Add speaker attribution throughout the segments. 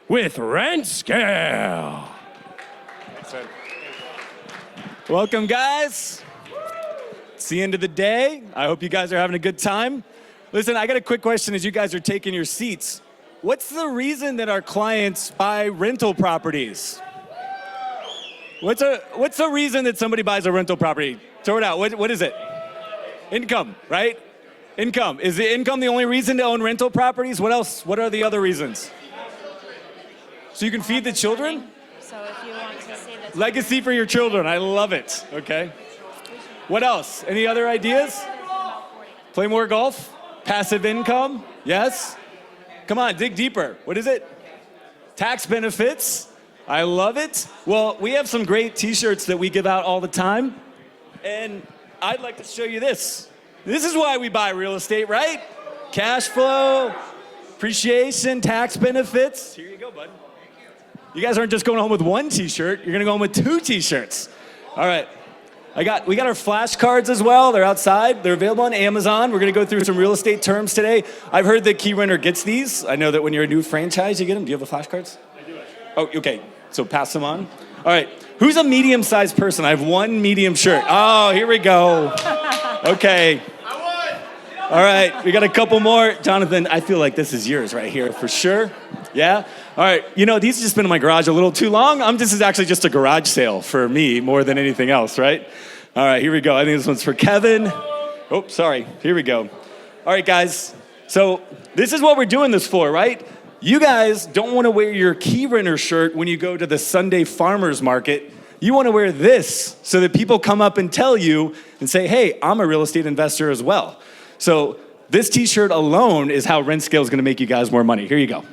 Speaker 1: with Rentscale.
Speaker 2: Welcome, guys. It's the end of the day. I hope you guys are having a good time. Listen, I got a quick question as you guys are taking your seats. What's the reason that our clients buy rental properties? What's the reason that somebody buys a rental property? Throw it out. What is it? Income, right? Income. Is the income the only reason to own rental properties? What else? What are the other reasons? So you can feed the children?
Speaker 3: So if you want to say that.
Speaker 2: Legacy for your children. I love it. Okay. What else? Any other ideas? Play more golf? Passive income? Yes? Come on, dig deeper. What is it? Tax benefits. I love it. Well, we have some great t-shirts that we give out all the time. And I'd like to show you this. This is why we buy real estate, right? Cash flow, appreciation, tax benefits. Here you go, bud. You guys aren't just going home with one t-shirt. You're going to go home with 2 t-shirts. All right. We got our flashcards as well. They're outside. They're available on Amazon. We're going to go through some real estate terms today. I've heard that Key Renter gets these. I know that when you're a new franchise, you get them. Do you have the flashcards? I do. Oh, okay. So pass them on. All right. Who's a medium-sized person? I have one medium shirt. Oh, here we go. Okay. All right. We got a couple more. Jonathan, I feel like this is yours right here for sure. Yeah? All right. You know, these have just been in my garage a little too long. This is actually just a garage sale for me more than anything else, right? All right. Here we go. I think this one's for Kevin. Oh, sorry. Here we go. All right, guys. So this is what we're doing this for, right? You guys don't want to wear your Key Renter shirt when you go to the Sunday farmers market. You want to wear this so that people come up and tell you and say, hey, I'm a real estate investor as well. So this t-shirt alone is how Rentscale is going to make you guys more money. Here you go.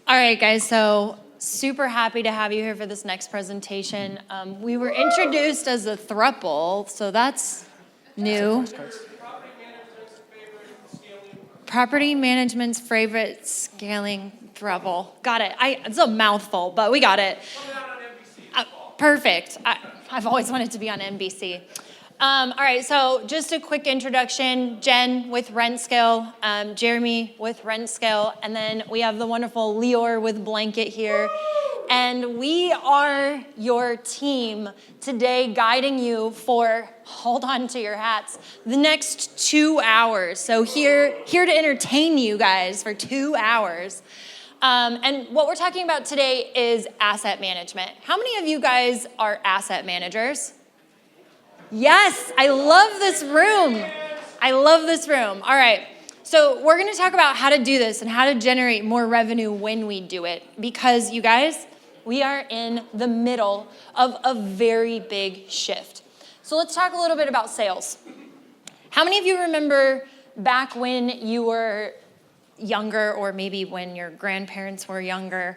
Speaker 3: All right, guys, so super happy to have you here for this next presentation. We were introduced as a throuple, so that's new. Property management's favorite scaling throuple. Got it. It's a mouthful, but we got it. Perfect. I've always wanted to be on NBC. All right, so just a quick introduction. Jen with Rentscale, Jeremy with Rentscale, and then we have the wonderful Lior with Blanket here. And we are your team today guiding you for, hold on to your hats, the next 2 hours. So here to entertain you guys for 2 hours. And what we're talking about today is asset management. How many of you guys are asset managers? Yes, I love this room. I love this room. All right, so we're gonna talk about how to do this and how to generate more revenue when we do it. Because you guys, we are in the middle of a very big shift. So let's talk a little bit about sales. How many of you remember back when you were younger, or maybe when your grandparents were younger,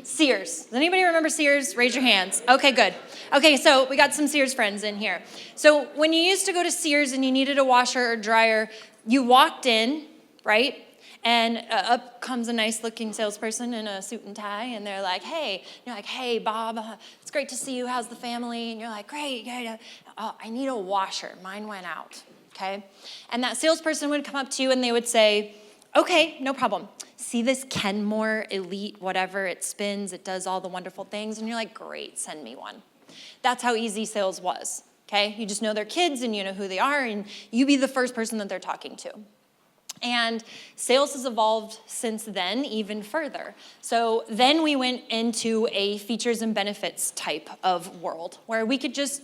Speaker 3: Sears? Does anybody remember Sears? Raise your hands. Okay, good. Okay, so we got some Sears friends in here. So when you used to go to Sears and you needed a washer or dryer, you walked in, right? And up comes a nice looking salesperson in a suit and tie, and they're like, hey, you're like, hey, Bob, it's great to see you. How's the family? And you're like, great. Oh, I need a washer. Mine went out, okay? And that salesperson would come up to you and they would say, okay, no problem. See this Kenmore Elite, whatever, it spins, it does all the wonderful things. And you're like, great, send me one. That's how easy sales was, okay? You just know their kids and you know who they are, and you be the first person that they're talking to. And sales has evolved since then even further. So then we went into a features and benefits type of world where we could just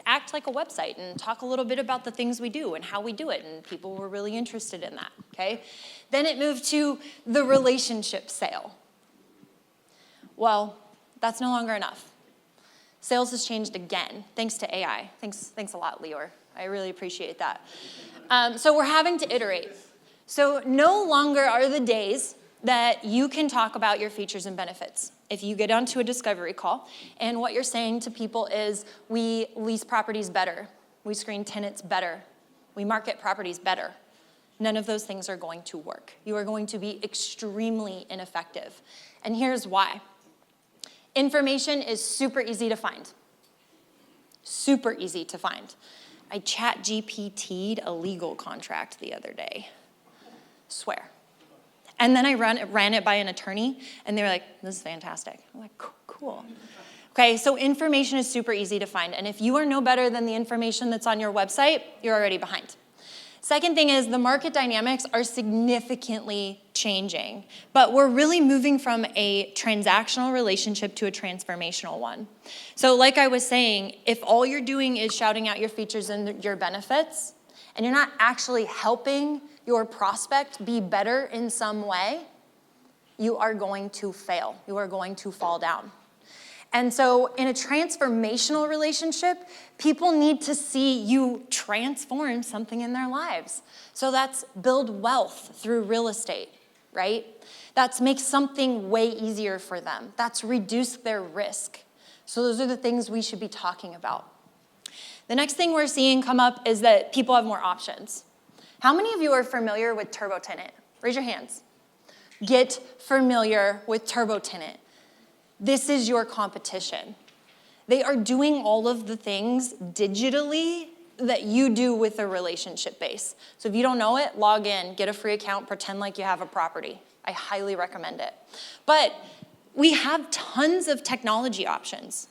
Speaker 3: act like a website and talk a little bit about the things we do and how we do it, and people were really interested in that, okay? Then it moved to the relationship sale. Well, that's no longer enough. Sales has changed again, thanks to AI. Thanks a lot, Lior. I really appreciate that. So we're having to iterate. So no longer are the days that you can talk about your features and benefits. If you get onto a discovery call and what you're saying to people is, we lease properties better, we screen tenants better, we market properties better, none of those things are going to work. You are going to be extremely ineffective. And here's why. Information is super easy to find. Super easy to find. I ChatGPT'd a legal contract the other day. Swear. And then I ran it by an attorney, and they were like, this is fantastic. I'm like, cool. Okay, so information is super easy to find. And if you are no better than the information that's on your website, you're already behind. Second thing is the market dynamics are significantly changing, but we're really moving from a transactional relationship to a transformational one. So like I was saying, if all you're doing is shouting out your features and your benefits, and you're not actually helping your prospect be better in some way, you are going to fail. You are going to fall down. And so in a transformational relationship, people need to see you transform something in their lives. So that's build wealth through real estate, right? That's make something way easier for them. That's reduce their risk. So those are the things we should be talking about. The next thing we're seeing come up is that people have more options. How many of you are familiar with Turbo Tenant? Raise your hands. Get familiar with Turbo Tenant. This is your competition. They are doing all of the things digitally that you do with a relationship base. So if you don't know it, log in, get a free account, pretend like you have a property. I highly recommend it. But we have tons of technology options.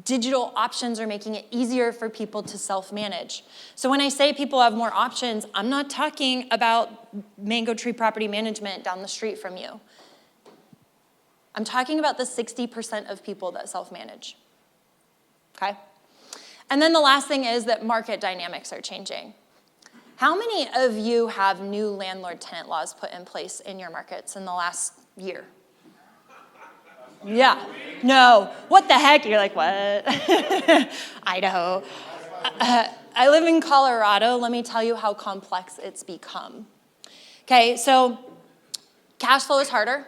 Speaker 3: Digital options are making it easier for people to self-manage. So when I say people have more options, I'm not talking about Mango Tree Property Management down the street from you. I'm talking about the 60% of people that self-manage, okay? And then the last thing is that market dynamics are changing. How many of you have new landlord-tenant laws put in place in your markets in the last year? Yeah, no, what the heck? You're like, what? Idaho. I live in Colorado. Let me tell you how complex it's become. Okay, so cash flow is harder.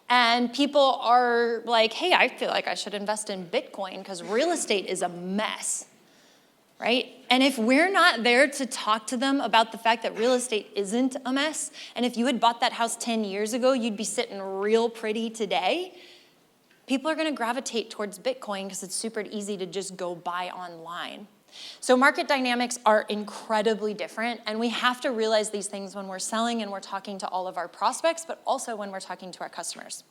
Speaker 3: And people are like, hey, I feel like I should invest in Bitcoin because real estate is a mess, right? And if we're not there to talk to them about the fact that real estate isn't a mess, and if you had bought that house 10 years ago, you'd be sitting real pretty today, people are going to gravitate towards Bitcoin because it's super easy to just go buy online. So market dynamics are incredibly different, and we have to realize these things when we're selling and we're talking to all of our prospects, but also when we're talking to our customers.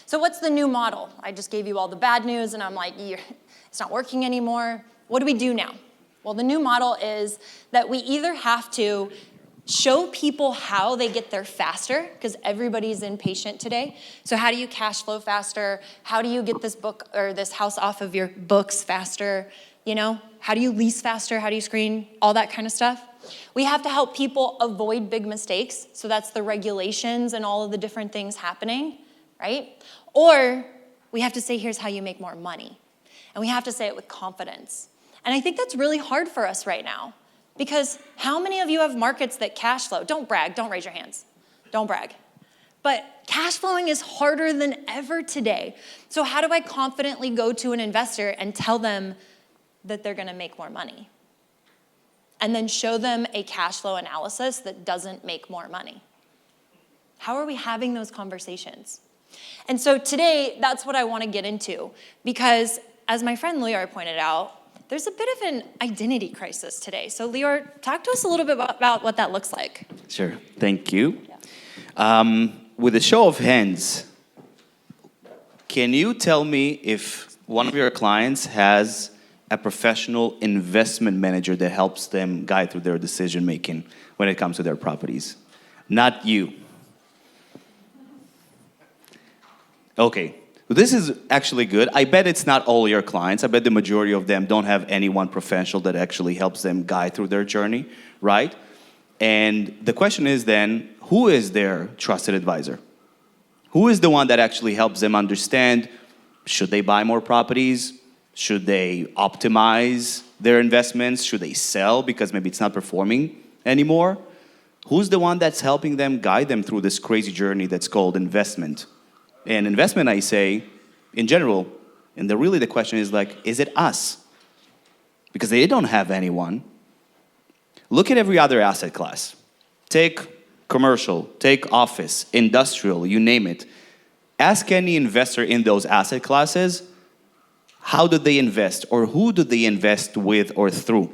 Speaker 3: So what's the new model? I just gave you all the bad news, and I'm like, it's not working anymore. What do we do now? Well, the new model is that we either have to show people how they get there faster, because everybody's impatient today. So how do you cash flow faster? How do you get this book or this house off of your books faster? You know, how do you lease faster? How do you screen? All that kind of stuff. We have to help people avoid big mistakes. So that's the regulations and all of the different things happening, right? Or we have to say, here's how you make more money. And we have to say it with confidence. And I think that's really hard for us right now. Because how many of you have markets that cash flow? Don't brag, don't raise your hands. Don't brag. But cash flowing is harder than ever today. So how do I confidently go to an investor and tell them that they're gonna make more money? And then show them a cash flow analysis that doesn't make more money. How are we having those conversations? And so today, that's what I wanna get into, because as my friend Lior pointed out, there's a bit of an identity crisis today. So Lior, talk to us a little bit about what that looks like.
Speaker 4: Sure, thank you. Yeah. With a show of hands, can you tell me if one of your clients has a professional investment manager that helps them guide through their decision making when it comes to their properties? Not you. Okay, this is actually good. I bet it's not all your clients. I bet the majority of them don't have any one professional that actually helps them guide through their journey, right? And the question is then, who is their trusted advisor? Who is the one that actually helps them understand, should they buy more properties? Should they optimize their investments? Should they sell because maybe it's not performing anymore? Who's the one that's helping them guide them through this crazy journey that's called investment? And investment, I say, in general, and really the question is like, is it us? Because they don't have anyone. Look at every other asset class. Take commercial, take office, industrial, you name it. Ask any investor in those asset classes, how do they invest, or who do they invest with or through?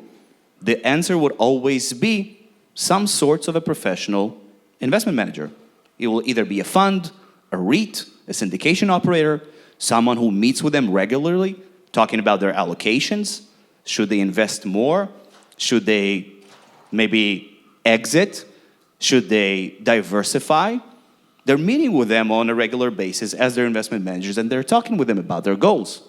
Speaker 4: The answer would always be some sorts of a professional investment manager It will either be a fund, a REIT, a syndication operator, someone who meets with them regularly, talking about their allocations. Should they invest more? Should they maybe exit? Should they diversify? They're meeting with them on a regular basis as their investment managers, and they're talking with them about their goals.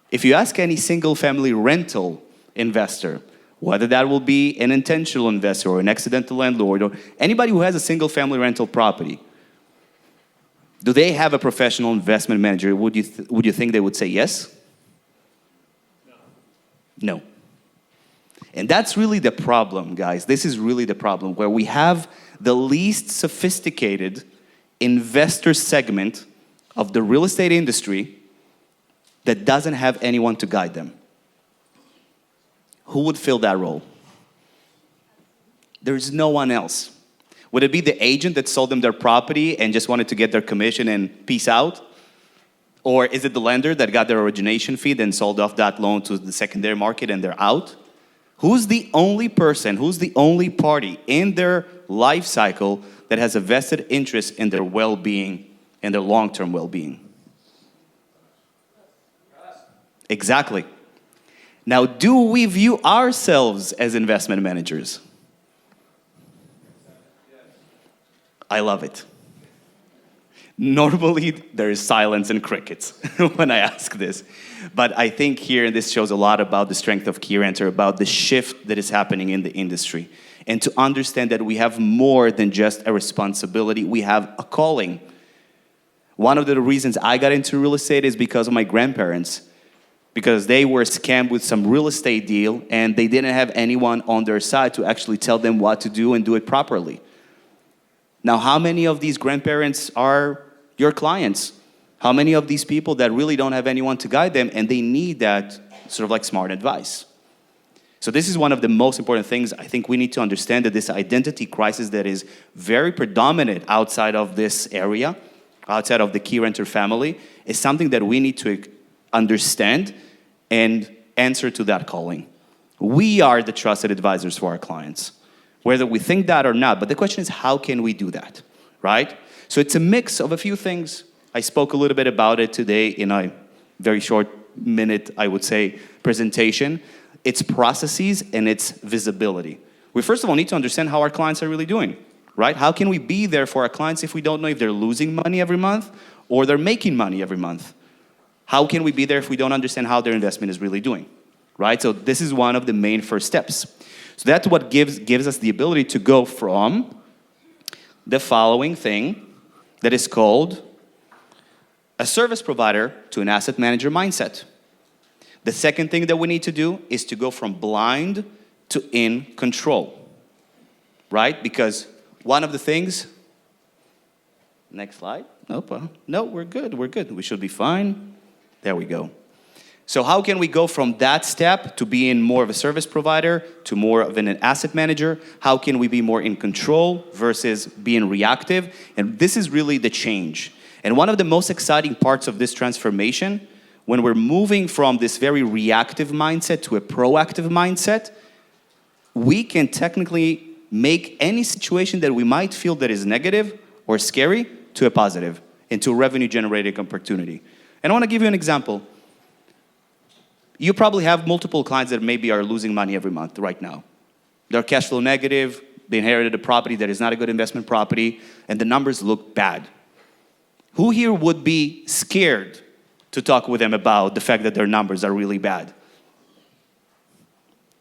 Speaker 4: If you ask any single-family rental investor, whether that will be an intentional investor or an accidental landlord or anybody who has a single-family rental property, do they have a professional investment manager? Would you think they would say yes? No. And that's really the problem, guys. This is really the problem, where we have the least sophisticated investor segment of the real estate industry that doesn't have anyone to guide them. Who would fill that role? There's no one else. Would it be the agent that sold them their property and just wanted to get their commission and peace out? Or is it the lender that got their origination fee, then sold off that loan to the secondary market and they're out? Who's the only person, who's the only party in their life cycle that has a vested interest in their well-being and their long-term well-being? Exactly. Now, do we view ourselves as investment managers? I love it. Normally, there is silence and crickets when I ask this. But I think here, this shows a lot about the strength of KeyRenter, about the shift that is happening in the industry. And to understand that we have more than just a responsibility, we have a calling. One of the reasons I got into real estate is because of my grandparents. Because they were scammed with some real estate deal and they didn't have anyone on their side to actually tell them what to do and do it properly. Now, how many of these grandparents are your clients? How many of these people that really don't have anyone to guide them and they need that sort of like smart advice? So this is one of the most important things. I think we need to understand that this identity crisis that is very predominant outside of this area, outside of the KeyRenter family, is something that we need to understand and answer to that calling. We are the trusted advisors for our clients, whether we think that or not. But the question is, how can we do that, right? So it's a mix of a few things. I spoke a little bit about it today in a very short minute, I would say, presentation. It's processes and it's visibility. We first of all need to understand how our clients are really doing, right? How can we be there for our clients if we don't know if they're losing money every month or they're making money every month? How can we be there if we don't understand how their investment is really doing, right? So this is one of the main first steps. So that's what gives us the ability to go from the following thing that is called a service provider to an asset manager mindset. The second thing that we need to do is to go from blind to in control, right? Because one of the things, next slide. Nope, no, we're good. We should be fine. There we go. So how can we go from that step to being more of a service provider to more of an asset manager? How can we be more in control versus being reactive? And this is really the change. And one of the most exciting parts of this transformation, when we're moving from this very reactive mindset to a proactive mindset, we can technically make any situation that we might feel that is negative or scary to a positive, into a revenue-generating opportunity. And I want to give you an example. You probably have multiple clients that maybe are losing money every month right now. They're cash flow negative, they inherited a property that is not a good investment property, and the numbers look bad. Who here would be scared to talk with them about the fact that their numbers are really bad?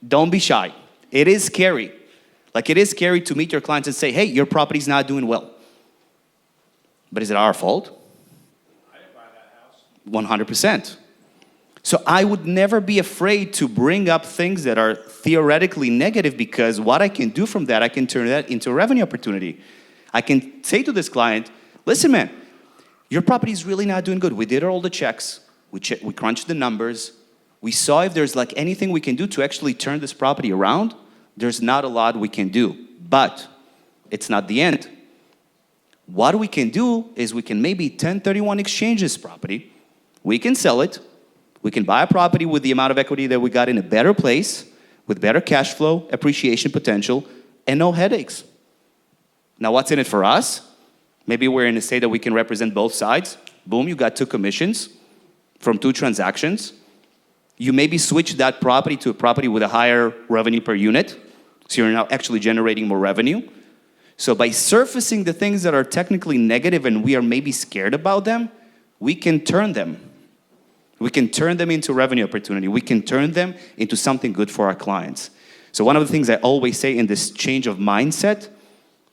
Speaker 4: Don't be shy. It is scary. Like, it is scary to meet your clients and say, hey, your property's not doing well. But is it our fault?
Speaker 1: I didn't buy that house.
Speaker 4: 100%. So I would never be afraid to bring up things that are theoretically negative, because what I can do from that, I can turn that into a revenue opportunity. I can say to this client, listen, man, your property is really not doing good. We did all the checks. We crunched the numbers. We saw if there's like anything we can do to actually turn this property around. There's not a lot we can do, but it's not the end. What we can do is we can maybe 1031 exchange this property. We can sell it. We can buy a property with the amount of equity that we got in a better place, with better cash flow, appreciation potential, and no headaches. Now, what's in it for us? Maybe we're in a state that we can represent both sides. Boom, you got 2 commissions from 2 transactions. You maybe switch that property to a property with a higher revenue per unit. So you're now actually generating more revenue. So by surfacing the things that are technically negative and we are maybe scared about them, we can turn them. We can turn them into revenue opportunity. We can turn them into something good for our clients. So one of the things I always say in this change of mindset,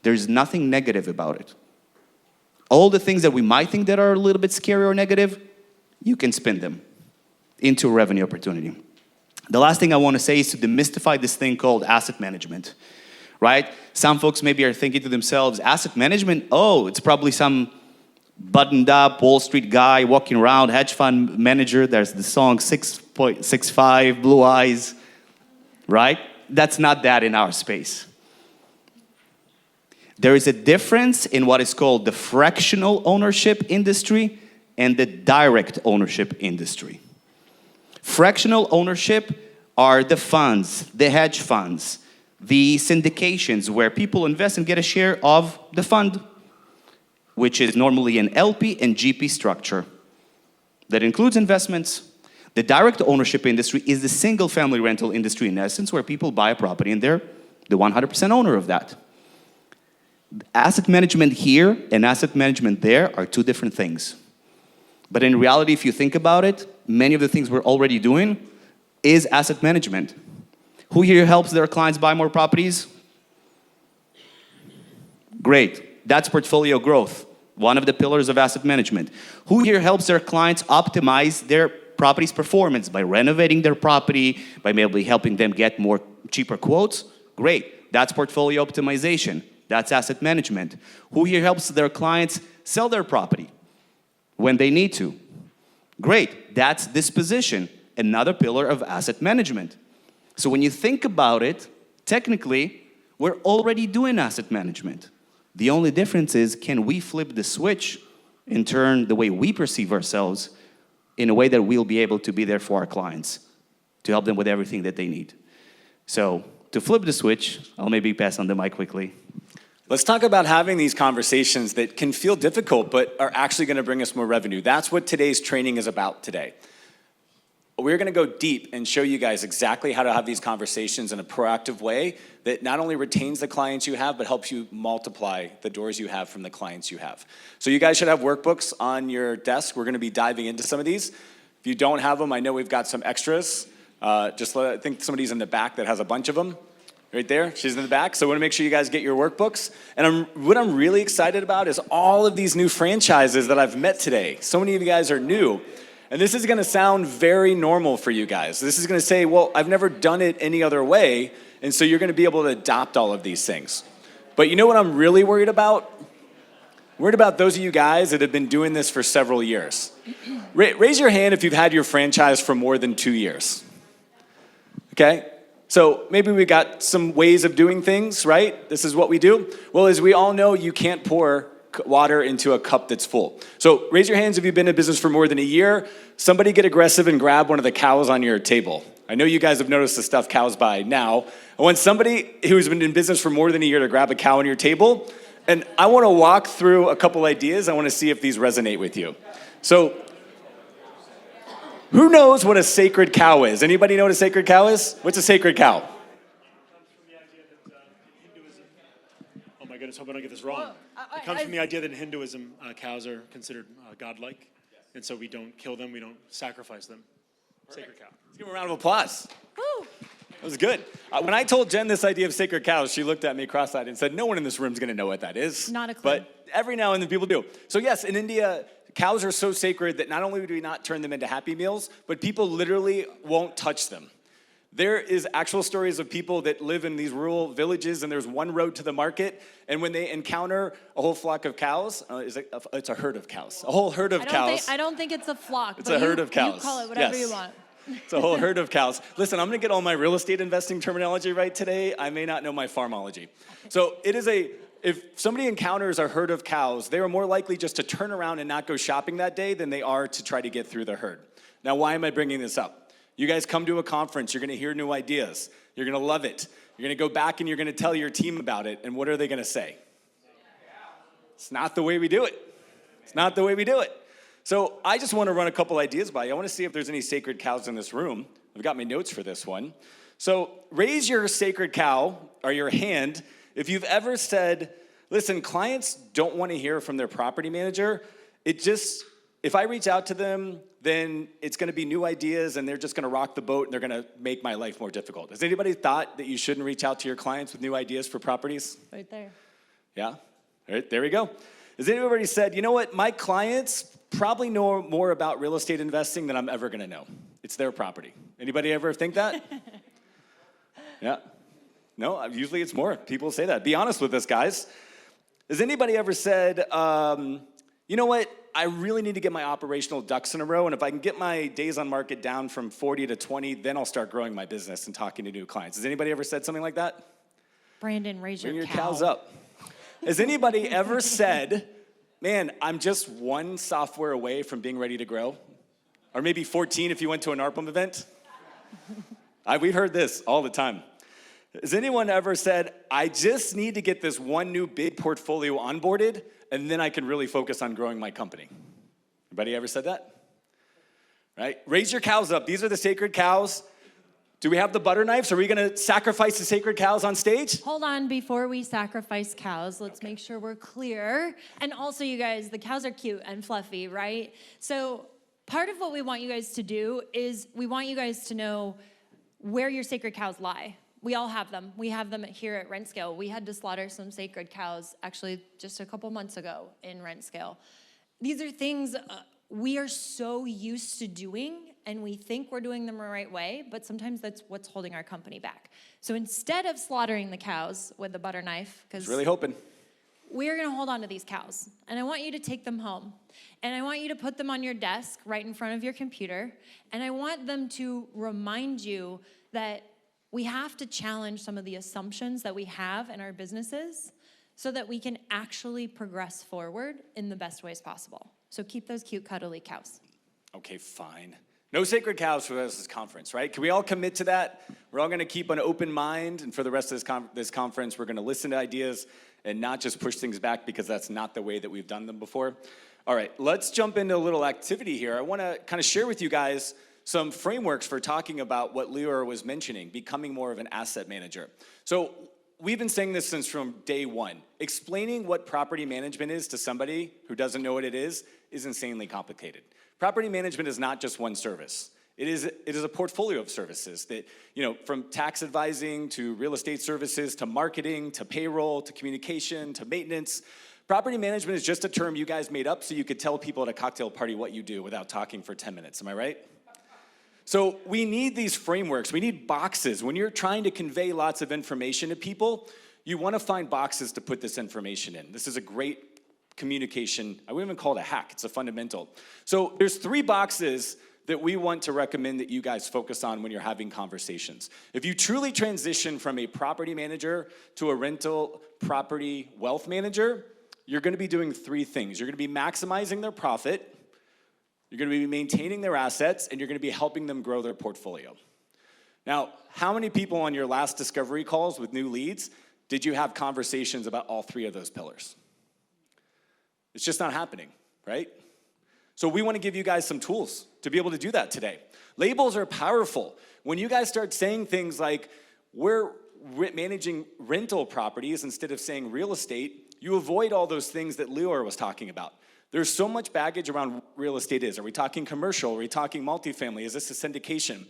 Speaker 4: there's nothing negative about it. All the things that we might think that are a little bit scary or negative, you can spin them into a revenue opportunity. The last thing I want to say is to demystify this thing called asset management, right? Some folks maybe are thinking to themselves, asset management, oh, it's probably some buttoned up Wall Street guy walking around, hedge fund manager. There's the song 6.65, Blue Eyes, right? That's not that in our space. There is a difference in what is called the fractional ownership industry and the direct ownership industry. Fractional ownership are the funds, the hedge funds, the syndications where people invest and get a share of the fund, which is normally an LP and GP structure that includes investments. The direct ownership industry is the single family rental industry in essence, where people buy a property and they're the 100% owner of that. Asset management here and asset management there are 2 different things. But in reality, if you think about it, many of the things we're already doing is asset management. Who here helps their clients buy more properties? Great. That's portfolio growth, one of the pillars of asset management. Who here helps their clients optimize their property's performance by renovating their property, by maybe helping them get more cheaper quotes? Great. That's portfolio optimization. That's asset management. Who here helps their clients sell their property when they need to? Great. That's disposition, another pillar of asset management. So when you think about it, technically, we're already doing asset management. The only difference is, can we flip the switch and turn the way we perceive ourselves in a way that we'll be able to be there for our clients, to help them with everything that they need. So to flip the switch, I'll maybe pass on the mic quickly.
Speaker 2: Let's talk about having these conversations that can feel difficult, but are actually going to bring us more revenue. That's what today's training is about today. We're going to go deep and show you guys exactly how to have these conversations in a proactive way that not only retains the clients you have, but helps you multiply the doors you have from the clients you have. So you guys should have workbooks on your desk. We're going to be diving into some of these. If you don't have them, I know we've got some extras. I think somebody's in the back that has a bunch of them. Right there, she's in the back. So I want to make sure you guys get your workbooks. And what I'm really excited about is all of these new franchises that I've met today. So many of you guys are new. And this is going to sound very normal for you guys. This is going to say, well, I've never done it any other way. And so you're going to be able to adopt all of these things. But you know what I'm really worried about? I'm worried about those of you guys that have been doing this for several years. Raise your hand if you've had your franchise for more than 2 years. Okay? So maybe we got some ways of doing things, right? This is what we do. Well, as we all know, you can't pour water into a cup that's full. So raise your hands if you've been in business for more than a year. Somebody get aggressive and grab one of the cows on your table. I know you guys have noticed the stuff cows buy now. I want somebody who's been in business for more than a year to grab a cow on your table. And I want to walk through a couple ideas. I want to see if these resonate with you. So who knows what a sacred cow is? Anybody know what a sacred cow is? What's a sacred cow?
Speaker 5: Oh my goodness, hope I don't get this wrong. It comes from the idea that in Hinduism, cows are considered godlike. And so we don't kill them, we don't sacrifice them. Sacred cow.
Speaker 2: Let's give them a round of applause.
Speaker 3: Woo.
Speaker 2: That was good. When I told Jen this idea of sacred cows, she looked at me cross-eyed and said, no one in this room is going to know what that is.
Speaker 3: Not a clue.
Speaker 2: But every now and then people do. So yes, in India, cows are so sacred that not only do we not turn them into Happy Meals, but people literally won't touch them. There is actual stories of people that live in these rural villages and there's one road to the market, and when they encounter a whole flock of cows, it's a herd of cows, a whole herd of cows.
Speaker 3: I don't think it's a flock.
Speaker 2: It's a herd of cows.
Speaker 3: You call it whatever
Speaker 2: Yes.
Speaker 3: you want.
Speaker 2: It's a whole herd of cows. Listen, I'm going to get all my real estate investing terminology right today. I may not know my farmology. So if somebody encounters a herd of cows, they are more likely just to turn around and not go shopping that day than they are to try to get through the herd. Now, why am I bringing this up? You guys come to a conference, you're going to hear new ideas. You're going to love it. You're going to go back and you're going to tell your team about it. And what are they going to say? It's not the way we do it. It's not the way we do it. So I just want to run a couple ideas by you. I want to see if there's any sacred cows in this room. I've got my notes for this one. So raise your sacred cow or your hand if you've ever said, listen, clients don't want to hear from their property manager. If I reach out to them, then it's going to be new ideas and they're just going to rock the boat and they're going to make my life more difficult. Has anybody thought that you shouldn't reach out to your clients with new ideas for properties?
Speaker 3: Right there.
Speaker 2: Yeah? All right, there we go. Has anybody said, you know what, my clients probably know more about real estate investing than I'm ever going to know. It's their property. Anybody ever think that? Yeah. No, usually it's more. People say that. Be honest with us, guys. Has anybody ever said, you know what, I really need to get my operational ducks in a row, and if I can get my days on market down from 40 to 20, then I'll start growing my business and talking to new clients. Has anybody ever said something like that?
Speaker 3: Brandon, raise
Speaker 2: Bring
Speaker 3: your
Speaker 2: your
Speaker 3: cow.
Speaker 2: cows up. Has anybody ever said, man, I'm just one software away from being ready to grow? Or maybe 14 if you went to an ARPM event? We've heard this all the time. Has anyone ever said, I just need to get this one new big portfolio onboarded, and then I can really focus on growing my company? Anybody ever said that? Right? Raise your cows up. These are the sacred cows. Do we have the butter knives? Are we going to sacrifice the sacred cows on stage?
Speaker 3: Hold on, before we sacrifice cows, let's make sure we're clear. And also, you guys, the cows are cute and fluffy, right? So part of what we want you guys to do is we want you guys to know where your sacred cows lie. We all have them. We have them here at Rentscale. We had to slaughter some sacred cows actually just a couple months ago in Rentscale. These are things we are so used to doing, and we think we're doing them the right way, but sometimes that's what's holding our company back. So instead of slaughtering the cows with the butter knife, because
Speaker 2: Really hoping.
Speaker 3: we're going to hold on to these cows, and I want you to take them home, and I want you to put them on your desk right in front of your computer, and I want them to remind you that we have to challenge some of the assumptions that we have in our businesses so that we can actually progress forward in the best ways possible. So keep those cute, cuddly cows.
Speaker 2: Okay, fine. No sacred cows for this conference, right? Can we all commit to that? We're all going to keep an open mind, and for the rest of this conference, we're going to listen to ideas and not just push things back because that's not the way that we've done them before. All right, let's jump into a little activity here. I want to kind of share with you guys some frameworks for talking about what Lior was mentioning, becoming more of an asset manager. So we've been saying this since from day one. Explaining what property management is to somebody who doesn't know what it is insanely complicated. Property management is not just one service. It is a portfolio of services that, from tax advising to real estate services to marketing to payroll to communication to maintenance. Property management is just a term you guys made up so you could tell people at a cocktail party what you do without talking for 10 minutes. Am I right? So we need these frameworks. We need boxes. When you're trying to convey lots of information to people, you want to find boxes to put this information in. This is a great communication. I wouldn't even call it a hack. It's a fundamental. So there's 3 boxes that we want to recommend that you guys focus on when you're having conversations. If you truly transition from a property manager to a rental property wealth manager, you're going to be doing 3 things. You're going to be maximizing their profit, you're going to be maintaining their assets, and you're going to be helping them grow their portfolio. Now, how many people on your last discovery calls with new leads did you have conversations about all 3 of those pillars? It's just not happening, right? So we want to give you guys some tools to be able to do that today. Labels are powerful. When you guys start saying things like, we're managing rental properties instead of saying real estate, you avoid all those things that Lior was talking about. There's so much baggage around what real estate is. Are we talking commercial? Are we talking multifamily? Is this a syndication?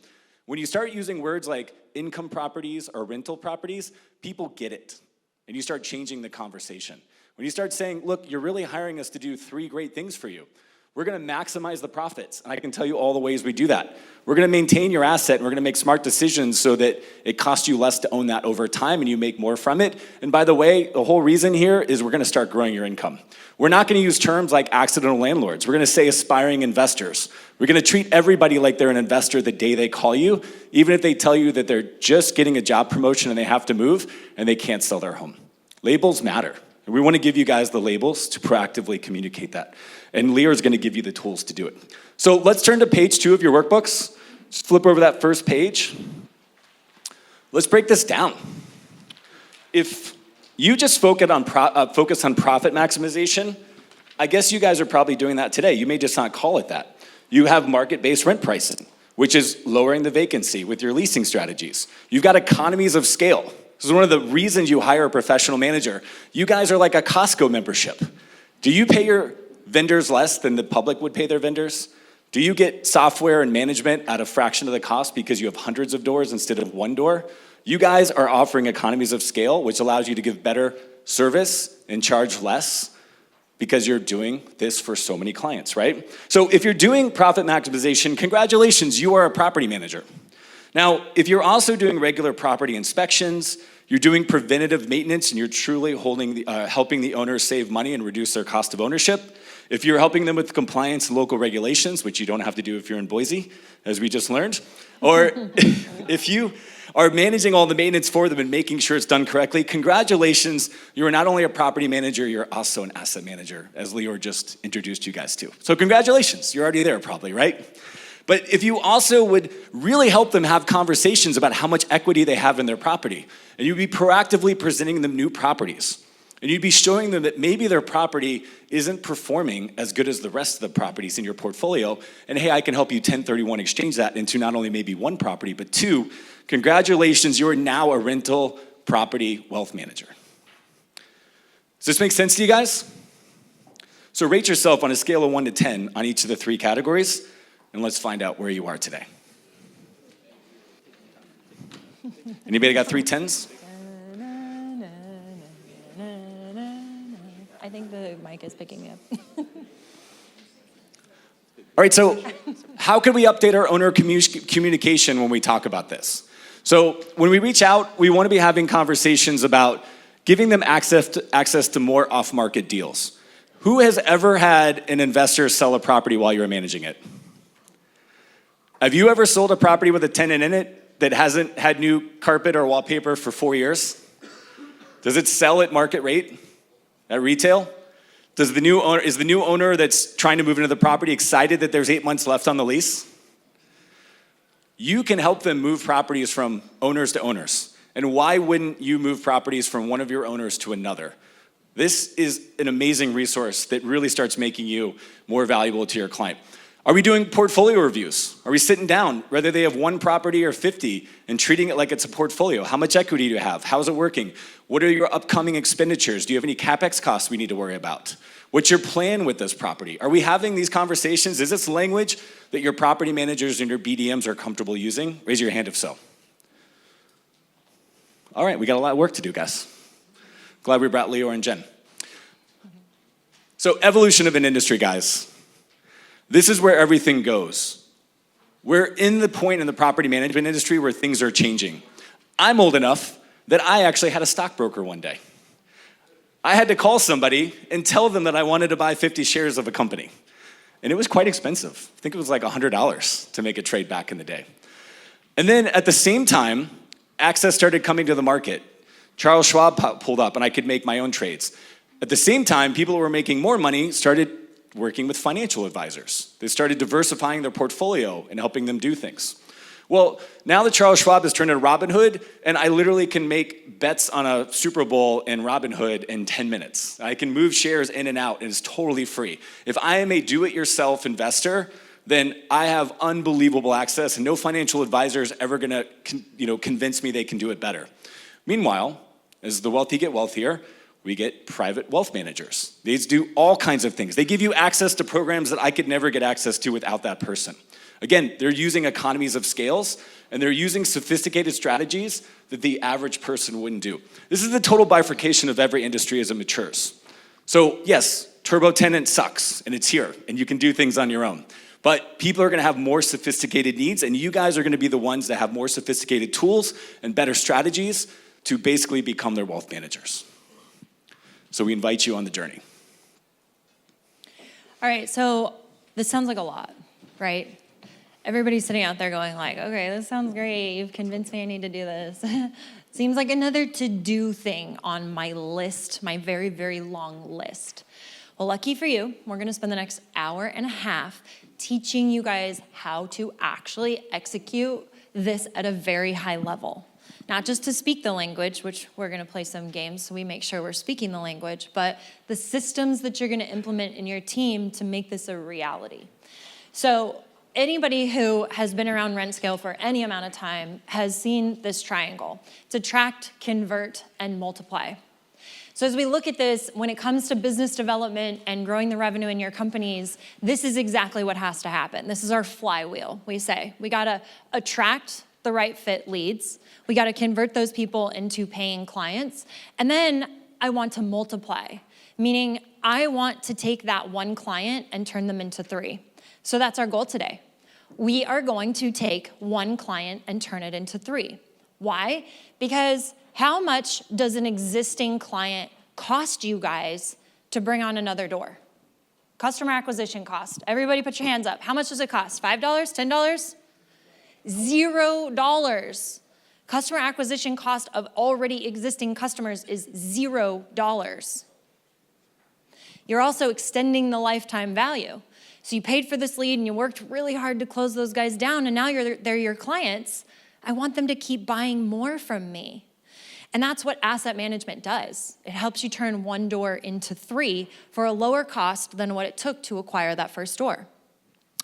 Speaker 2: When you start using words like income properties or rental properties, people get it. And you start changing the conversation. When you start saying, look, you're really hiring us to do 3 great things for you. We're going to maximize the profits. And I can tell you all the ways we do that. We're going to maintain your asset, and we're going to make smart decisions so that it costs you less to own that over time and you make more from it. And by the way, the whole reason here is we're going to start growing your income. We're not going to use terms like accidental landlords. We're going to say aspiring investors. We're going to treat everybody like they're an investor the day they call you, even if they tell you that they're just getting a job promotion and they have to move and they can't sell their home. Labels matter. And we want to give you guys the labels to proactively communicate that. And Lior is going to give you the tools to do it. So let's turn to page 2 of your workbooks. Just flip over that first page. Let's break this down. If You just focus on profit maximization. I guess you guys are probably doing that today. You may just not call it that. You have market-based rent pricing, which is lowering the vacancy with your leasing strategies. You've got economies of scale. This is one of the reasons you hire a professional manager. You guys are like a Costco membership. Do you pay your vendors less than the public would pay their vendors? Do you get software and management at a fraction of the cost because you have hundreds of doors instead of one door? You guys are offering economies of scale, which allows you to give better service and charge less because you're doing this for so many clients, right? So if you're doing profit maximization, congratulations, you are a property manager. Now, if you're also doing regular property inspections, you're doing preventative maintenance, and you're truly helping the owners save money and reduce their cost of ownership, if you're helping them with compliance and local regulations, which you don't have to do if you're in Boise, as we just learned, or if you are managing all the maintenance for them and making sure it's done correctly, congratulations, you are not only a property manager, you're also an asset manager, as Lior just introduced you guys to. So congratulations, you're already there probably, right? But if you also would really help them have conversations about how much equity they have in their property, and you'd be proactively presenting them new properties, and you'd be showing them that maybe their property isn't performing as good as the rest of the properties in your portfolio, and hey, I can help you 1031 exchange that into not only maybe one property, but two, congratulations, you are now a rental property wealth manager. Does this make sense to you guys? So rate yourself on a scale of 1 to 10 on each of the 3 categories, and let's find out where you are today. Anybody got 3 10s?
Speaker 3: I think the mic is picking me up.
Speaker 2: All right, so how can we update our owner communication when we talk about this? So when we reach out, we want to be having conversations about giving them access to more off-market deals. Who has ever had an investor sell a property while you were managing it? Have you ever sold a property with a tenant in it that hasn't had new carpet or wallpaper for 4 years? Does it sell at market rate at retail? Is the new owner that's trying to move into the property excited that there's 8 months left on the lease? You can help them move properties from owners to owners. And why wouldn't you move properties from one of your owners to another? This is an amazing resource that really starts making you more valuable to your client. Are we doing portfolio reviews? Are we sitting down, whether they have 1 property or 50, and treating it like it's a portfolio? How much equity do you have? How's it working? What are your upcoming expenditures? Do you have any CapEx costs we need to worry about? What's your plan with this property? Are we having these conversations? Is this language that your property managers and your BDMs are comfortable using? Raise your hand if so. All right, we got a lot of work to do, guys. Glad we brought Lior and Jen. So evolution of an industry, guys. This is where everything goes. We're in the point in the property management industry where things are changing. I'm old enough that I actually had a stockbroker one day. I had to call somebody and tell them that I wanted to buy 50 shares of a company. And it was quite expensive. I think it was like $100 to make a trade back in the day. And then at the same time, access started coming to the market. Charles Schwab pulled up and I could make my own trades. At the same time, people who were making more money started working with financial advisors. They started diversifying their portfolio and helping them do things. Well, now that Charles Schwab has turned into Robinhood, and I literally can make bets on a Super Bowl in Robinhood in 10 minutes. I can move shares in and out, and it's totally free. If I am a do-it-yourself investor, then I have unbelievable access, and no financial advisor is ever gonna convince me they can do it better. Meanwhile, as the wealthy get wealthier, we get private wealth managers. These do all kinds of things. They give you access to programs that I could never get access to without that person. Again, they're using economies of scales, and they're using sophisticated strategies that the average person wouldn't do. This is the total bifurcation of every industry as it matures. So yes, turbo tenant sucks, and it's here, and you can do things on your own. But people are gonna have more sophisticated needs, and you guys are gonna be the ones that have more sophisticated tools and better strategies to basically become their wealth managers. So we invite you on the journey.
Speaker 3: All right, so this sounds like a lot, right? Everybody's sitting out there going like, okay, this sounds great. You've convinced me I need to do this. Seems like another to-do thing on my list, my very, very long list. Well, lucky for you, we're gonna spend the next hour and a half teaching you guys how to actually execute this at a very high level. not just to speak the language, which we're going to play some games so we make sure we're speaking the language, but the systems that you're going to implement in your team to make this a reality. So anybody who has been around Rentscale for any amount of time has seen this triangle. It's attract, convert, and multiply. So as we look at this, when it comes to business development and growing the revenue in your companies, this is exactly what has to happen. This is our flywheel, we say. We gotta attract the right fit leads. We gotta convert those people into paying clients. And then I want to multiply, meaning I want to take that one client and turn them into 3. So that's our goal today. We are going to take one client and turn it into 3. Why? Because how much does an existing client cost you guys to bring on another door? Customer acquisition cost. Everybody put your hands up. How much does it cost? $5? $10? $0. Customer acquisition cost of already existing customers is $0. You're also extending the lifetime value. So you paid for this lead and you worked really hard to close those guys down, and now they're your clients. I want them to keep buying more from me. And that's what asset management does. It helps you turn one door into 3 for a lower cost than what it took to acquire that first door.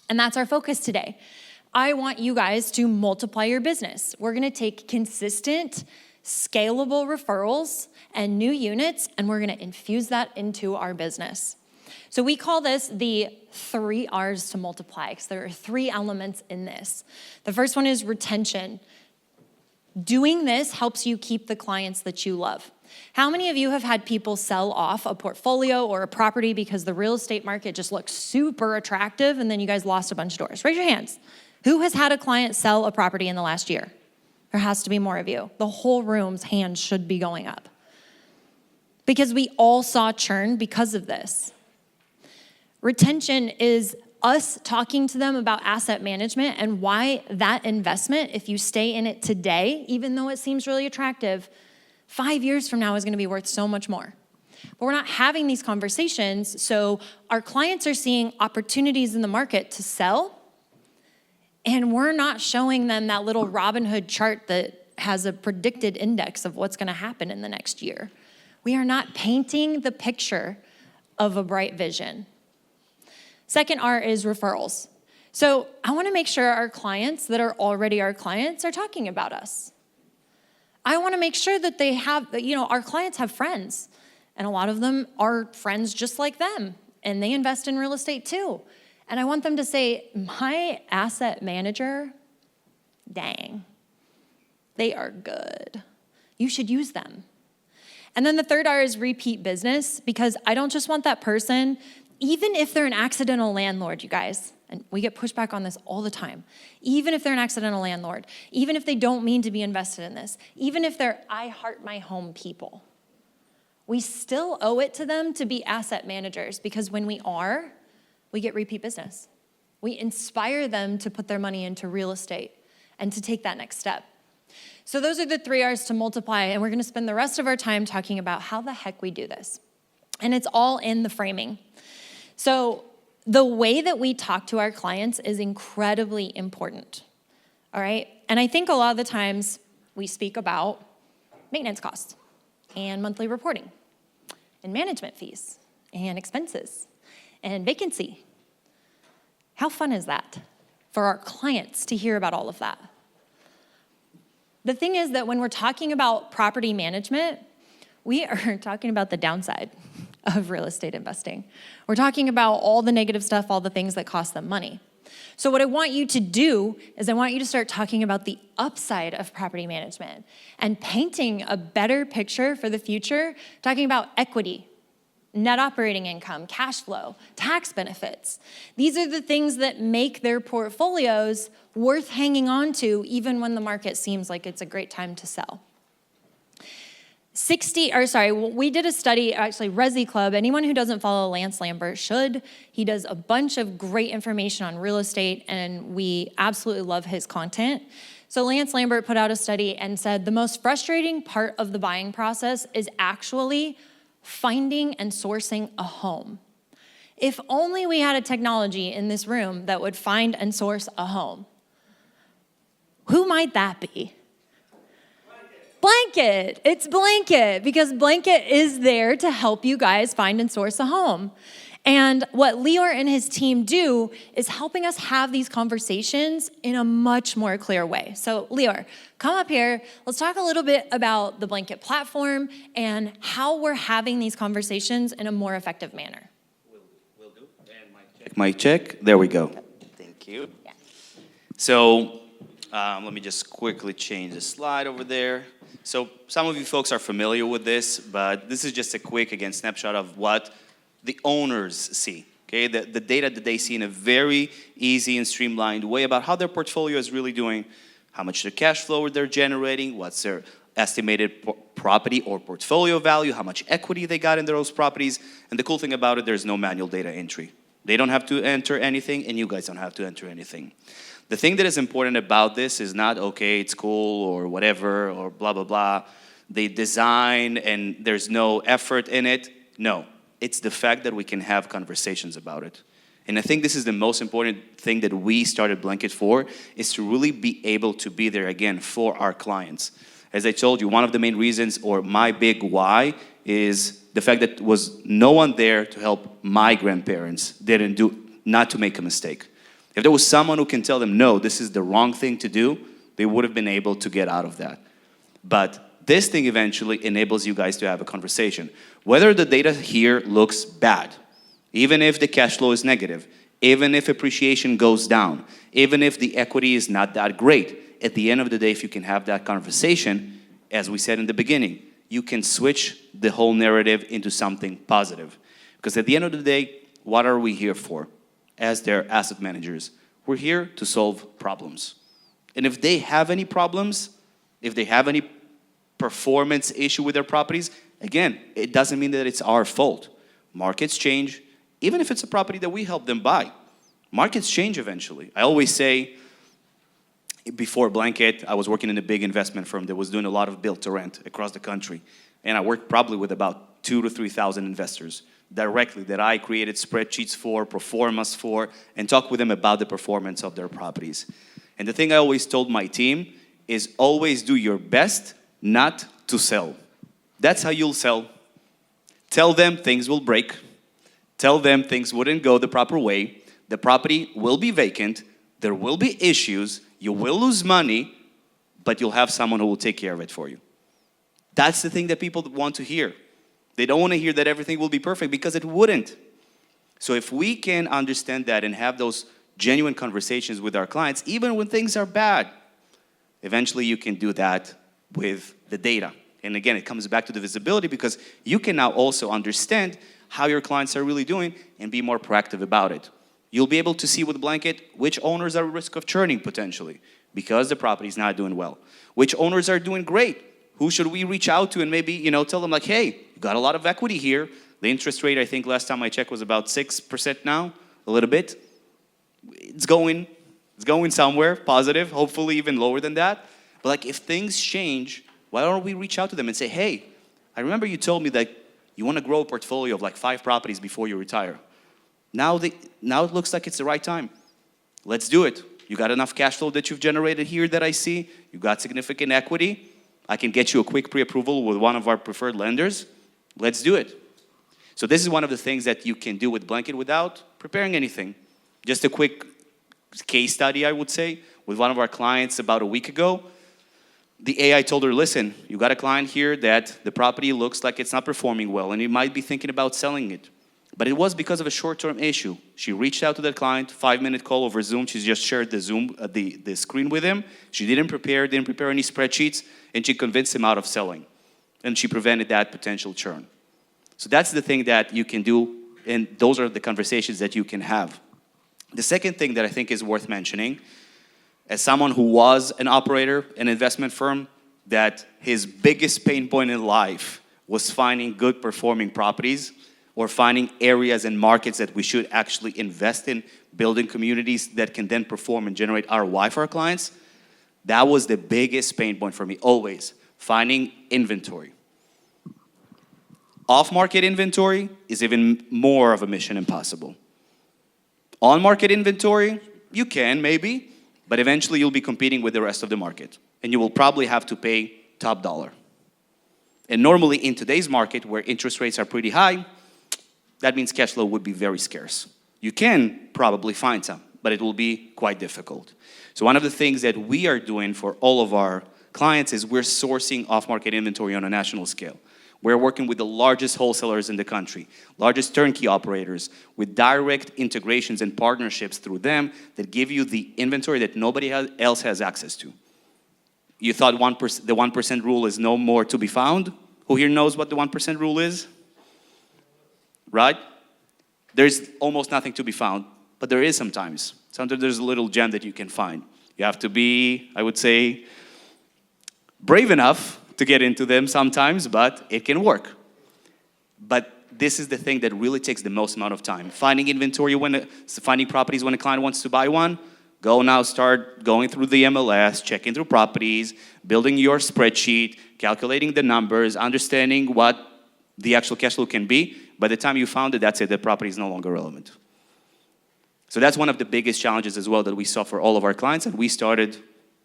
Speaker 3: And that's our focus today. I want you guys to multiply your business. We're gonna take consistent, scalable referrals and new units, and we're gonna infuse that into our business. So we call this the 3 R's to multiply, because there are 3 elements in this. The first one is retention. Doing this helps you keep the clients that you love. How many of you have had people sell off a portfolio or a property because the real estate market just looked super attractive and then you guys lost a bunch of doors? Raise your hands. Who has had a client sell a property in the last year? There has to be more of you. The whole room's hands should be going up. Because we all saw churn because of this. Retention is us talking to them about asset management and why that investment, if you stay in it today, even though it seems really attractive, 5 years from now is going to be worth so much more. But we're not having these conversations, so our clients are seeing opportunities in the market to sell, and we're not showing them that little Robinhood chart that has a predicted index of what's going to happen in the next year. We are not painting the picture of a bright vision. Second R is referrals. So I want to make sure our clients that are already our clients are talking about us. I want to make sure that they have, our clients have friends, and a lot of them are friends just like them, and they invest in real estate too. And I want them to say, my asset manager, dang, they are good. You should use them. And then the third R is repeat business, because I don't just want that person, even if they're an accidental landlord, you guys, and we get pushback on this all the time, even if they're an accidental landlord, even if they don't mean to be invested in this, even if they're I heart my home people, we still owe it to them to be asset managers, because when we are, we get repeat business. We inspire them to put their money into real estate and to take that next step. So those are the 3 R's to multiply, and we're gonna spend the rest of our time talking about how the heck we do this. And it's all in the framing. So the way that we talk to our clients is incredibly important, all right? And I think a lot of the times we speak about maintenance costs and monthly reporting and management fees and expenses and vacancy. How fun is that for our clients to hear about all of that? The thing is that when we're talking about property management, we are talking about the downside of real estate investing. We're talking about all the negative stuff, all the things that cost them money. So what I want you to do is I want you to start talking about the upside of property management and painting a better picture for the future, talking about equity, net operating income, cash flow, tax benefits. These are the things that make their portfolios worth hanging on to even when the market seems like it's a great time to sell. We did a study, actually, Resi Club. Anyone who doesn't follow Lance Lambert should. He does a bunch of great information on real estate, and we absolutely love his content. So Lance Lambert put out a study and said the most frustrating part of the buying process is actually finding and sourcing a home. If only we had a technology in this room that would find and source a home. Who might that be? Blanket. It's Blanket because Blanket is there to help you guys find and source a home. And what Lior and his team do is helping us have these conversations in a much more clear way. So Lior, come up here. Let's talk a little bit about the Blanket platform and how we're having these conversations in a more effective manner.
Speaker 4: Will do. And mic check. There we go. Thank you.
Speaker 3: Yeah.
Speaker 4: So let me just quickly change the slide over there. So some of you folks are familiar with this, but this is just a quick, again, snapshot of what the owners see, okay? The data that they see in a very easy and streamlined way about how their portfolio is really doing, how much the cash flow they're generating, what's their estimated property or portfolio value, how much equity they got in those properties. And the cool thing about it, there's no manual data entry. They don't have to enter anything, and you guys don't have to enter anything. The thing that is important about this is not, okay, it's cool or whatever or blah, blah, blah. They design and there's no effort in it. No. It's the fact that we can have conversations about it. And I think this is the most important thing that we started Blanket for, is to really be able to be there again for our clients. As I told you, one of the main reasons, or my big why, is the fact that was no one there to help my grandparents not to make a mistake. If there was someone who can tell them, no, this is the wrong thing to do, they would have been able to get out of that. But this thing eventually enables you guys to have a conversation. Whether the data here looks bad, even if the cash flow is negative, even if appreciation goes down, even if the equity is not that great, at the end of the day, if you can have that conversation, as we said in the beginning, you can switch the whole narrative into something positive. Because at the end of the day, what are we here for as their asset managers? We're here to solve problems. And if they have any problems, if they have any performance issue with their properties, again, it doesn't mean that it's our fault. Markets change, even if it's a property that we help them buy. Markets change eventually. I always say, before Blanket, I was working in a big investment firm that was doing a lot of build to rent across the country. And I worked probably with about 2,000 to 3,000 investors directly that I created spreadsheets for, performas for, and talked with them about the performance of their properties. And the thing I always told my team is always do your best not to sell. That's how you'll sell. Tell them things will break. Tell them things wouldn't go the proper way. The property will be vacant. There will be issues. You will lose money, but you'll have someone who will take care of it for you. That's the thing that people want to hear. They don't want to hear that everything will be perfect, because it wouldn't. So if we can understand that and have those genuine conversations with our clients, even when things are bad, eventually you can do that with the data. And again, it comes back to the visibility, because you can now also understand how your clients are really doing and be more proactive about it. You'll be able to see with Blanket which owners are at risk of churning potentially because the property is not doing well. Which owners are doing great. Who should we reach out to and maybe, tell them like, hey, you got a lot of equity here. The interest rate, I think last time I checked, was about 6% now, a little bit. It's going somewhere positive, hopefully even lower than that. But like, if things change, why don't we reach out to them and say, hey, I remember you told me that you want to grow a portfolio of like 5 properties before you retire. Now it looks like it's the right time. Let's do it. You got enough cash flow that you've generated here that I see. You got significant equity. I can get you a quick pre-approval with one of our preferred lenders. Let's do it. So this is one of the things that you can do with Blanket without preparing anything. Just a quick case study, I would say, with one of our clients about a week ago. The AI told her, listen, you got a client here that the property looks like it's not performing well and you might be thinking about selling it. But it was because of a short-term issue. She reached out to that client, 5-minute call over Zoom. She just shared the Zoom, the screen with him. She didn't prepare any spreadsheets, and she convinced him out of selling. And she prevented that potential churn. So that's the thing that you can do, and those are the conversations that you can have. The second thing that I think is worth mentioning, as someone who was an operator, an investment firm, that his biggest pain point in life was finding good performing properties, or finding areas and markets that we should actually invest in, building communities that can then perform and generate ROI for our clients. That was the biggest pain point for me, always, finding inventory. Off-market inventory is even more of a mission impossible. On-market inventory, you can maybe, but eventually you'll be competing with the rest of the market. And you will probably have to pay top dollar. And normally in today's market where interest rates are pretty high, that means cash flow would be very scarce. You can probably find some, but it will be quite difficult. So one of the things that we are doing for all of our clients is we're sourcing off-market inventory on a national scale. We're working with the largest wholesalers in the country, largest turnkey operators, with direct integrations and partnerships through them that give you the inventory that nobody else has access to. You thought the 1% rule is no more to be found? Who here knows what the 1% rule is? Right? There's almost nothing to be found, but there is sometimes. Sometimes there's a little gem that you can find. You have to be, I would say, brave enough to get into them sometimes, but it can work. But this is the thing that really takes the most amount of time. Finding inventory, finding properties when a client wants to buy one, go now start going through the MLS, checking through properties, building your spreadsheet, calculating the numbers, understanding what the actual cash flow can be. By the time you found it, that's it, the property is no longer relevant. So that's one of the biggest challenges as well that we saw for all of our clients, and we started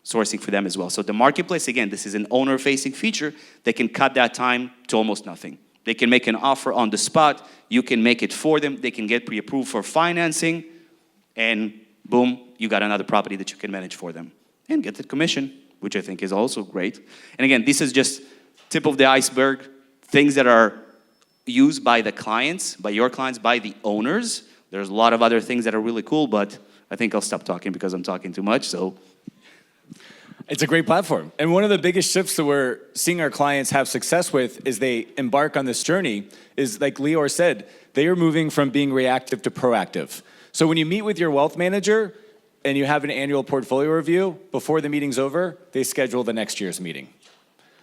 Speaker 4: sourcing for them as well. So the marketplace, again, this is an owner-facing feature that can cut that time to almost nothing. They can make an offer on the spot, you can make it for them, they can get pre-approved for financing, and boom, you got another property that you can manage for them. And get the commission, which I think is also great. And again, this is just tip of the iceberg, things that are used by the clients, by your clients, by the owners. There's a lot of other things that are really cool, but I think I'll stop talking because I'm talking too much, so.
Speaker 2: It's a great platform. And one of the biggest shifts that we're seeing our clients have success with as they embark on this journey is, like Lior said, they are moving from being reactive to proactive. So when you meet with your wealth manager and you have an annual portfolio review, before the meeting's over, they schedule the next year's meeting.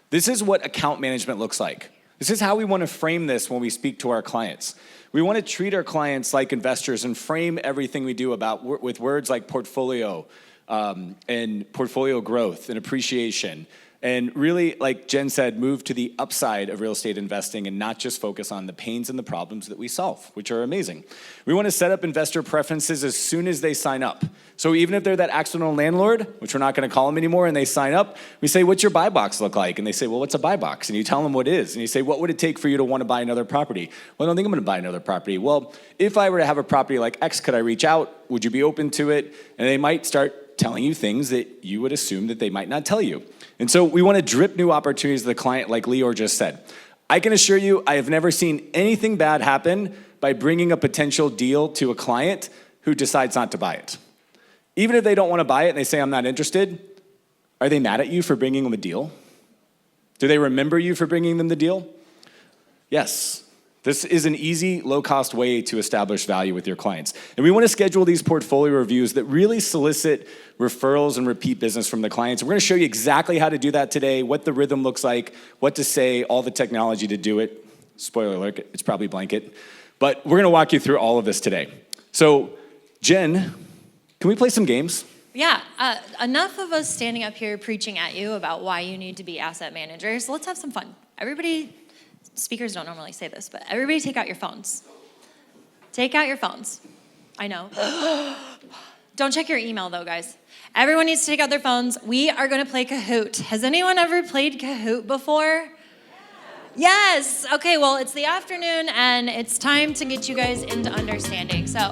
Speaker 2: This is what account management looks like. This is how we want to frame this when we speak to our clients. We want to treat our clients like investors and frame everything we do with words like portfolio, and portfolio growth and appreciation. And really, like Jen said, move to the upside of real estate investing and not just focus on the pains and the problems that we solve, which are amazing. We want to set up investor preferences as soon as they sign up. So even if they're that accidental landlord, which we're not going to call them anymore, and they sign up, we say, what's your buy box look like? And they say, well, what's a buy box? And you tell them what it is. And you say, what would it take for you to want to buy another property? Well, I don't think I'm going to buy another property. Well, if I were to have a property like X, could I reach out? Would you be open to it? And they might start telling you things that you would assume that they might not tell you. And so we want to drip new opportunities to the client, like Lior just said. I can assure you, I have never seen anything bad happen by bringing a potential deal to a client who decides not to buy it. Even if they don't want to buy it and they say, I'm not interested, are they mad at you for bringing them a deal? Do they remember you for bringing them the deal? Yes. This is an easy, low-cost way to establish value with your clients. And we want to schedule these portfolio reviews that really solicit referrals and repeat business from the clients. We're going to show you exactly how to do that today, what the rhythm looks like, what to say, all the technology to do it. Spoiler alert, it's probably blanket. But we're going to walk you through all of this today. So, Jen, can we play some games?
Speaker 3: Yeah, enough of us standing up here preaching at you about why you need to be asset managers. Let's have some fun. Everybody, speakers don't normally say this, but everybody take out your phones. Take out your phones. I know. Don't check your email though, guys. Everyone needs to take out their phones. We are going to play Kahoot. Has anyone ever played Kahoot before? Yes. Okay, well, it's the afternoon and it's time to get you guys into understanding. So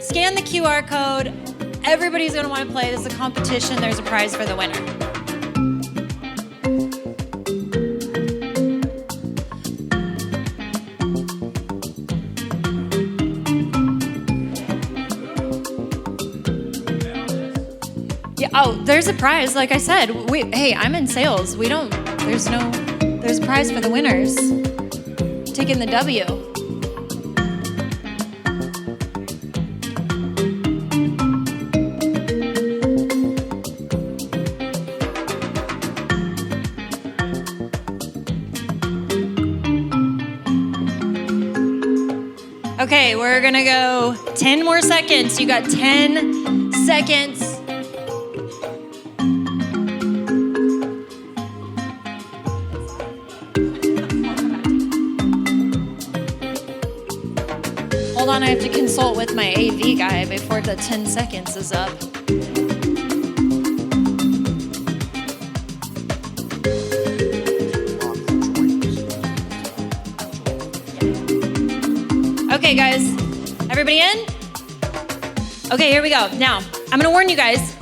Speaker 3: scan the QR code. Everybody's going to want to play. This is a competition. There's a prize for the winner. Yeah, oh, there's a prize. Like I said, hey, I'm in sales. There's a prize for the winners. Taking the W. Okay, we're gonna go 10 more seconds. You got 10 seconds. Hold on, I have to consult with my AV guy before the 10 seconds is up. Okay, guys, everybody in? Okay, here we go. Now, I'm gonna warn you guys.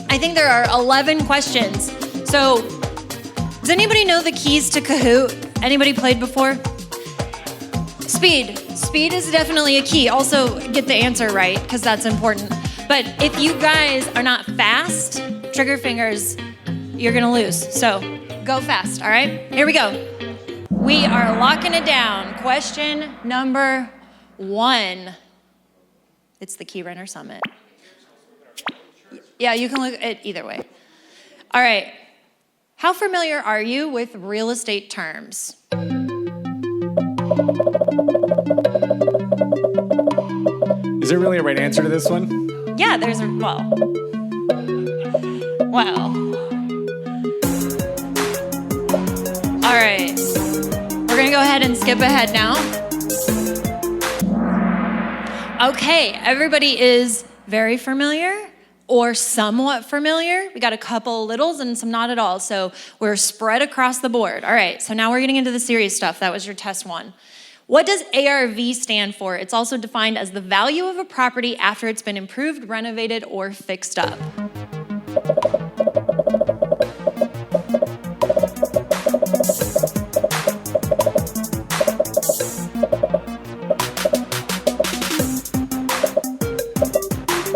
Speaker 3: I think there are 11 questions. So, does anybody know the keys to Kahoot? Anybody played before? Speed. Speed is definitely a key. Also, get the answer right, because that's important. But if you guys are not fast, trigger fingers, you're gonna lose. So, go fast, all right? Here we go. We are locking it down. Question number 1. It's the Key Runner Summit. Yeah, you can look at it either way. All right. How familiar are you with real estate terms?
Speaker 2: Is there really a right answer to this one?
Speaker 3: Yeah, there's a, well. All right. We're gonna go ahead and skip ahead now. Okay, everybody is very familiar or somewhat familiar. We got a couple littles and some not at all. So we're spread across the board. All right, so now we're getting into the serious stuff. That was your test 1. What does ARV stand for? It's also defined as the value of a property after it's been improved, renovated, or fixed up.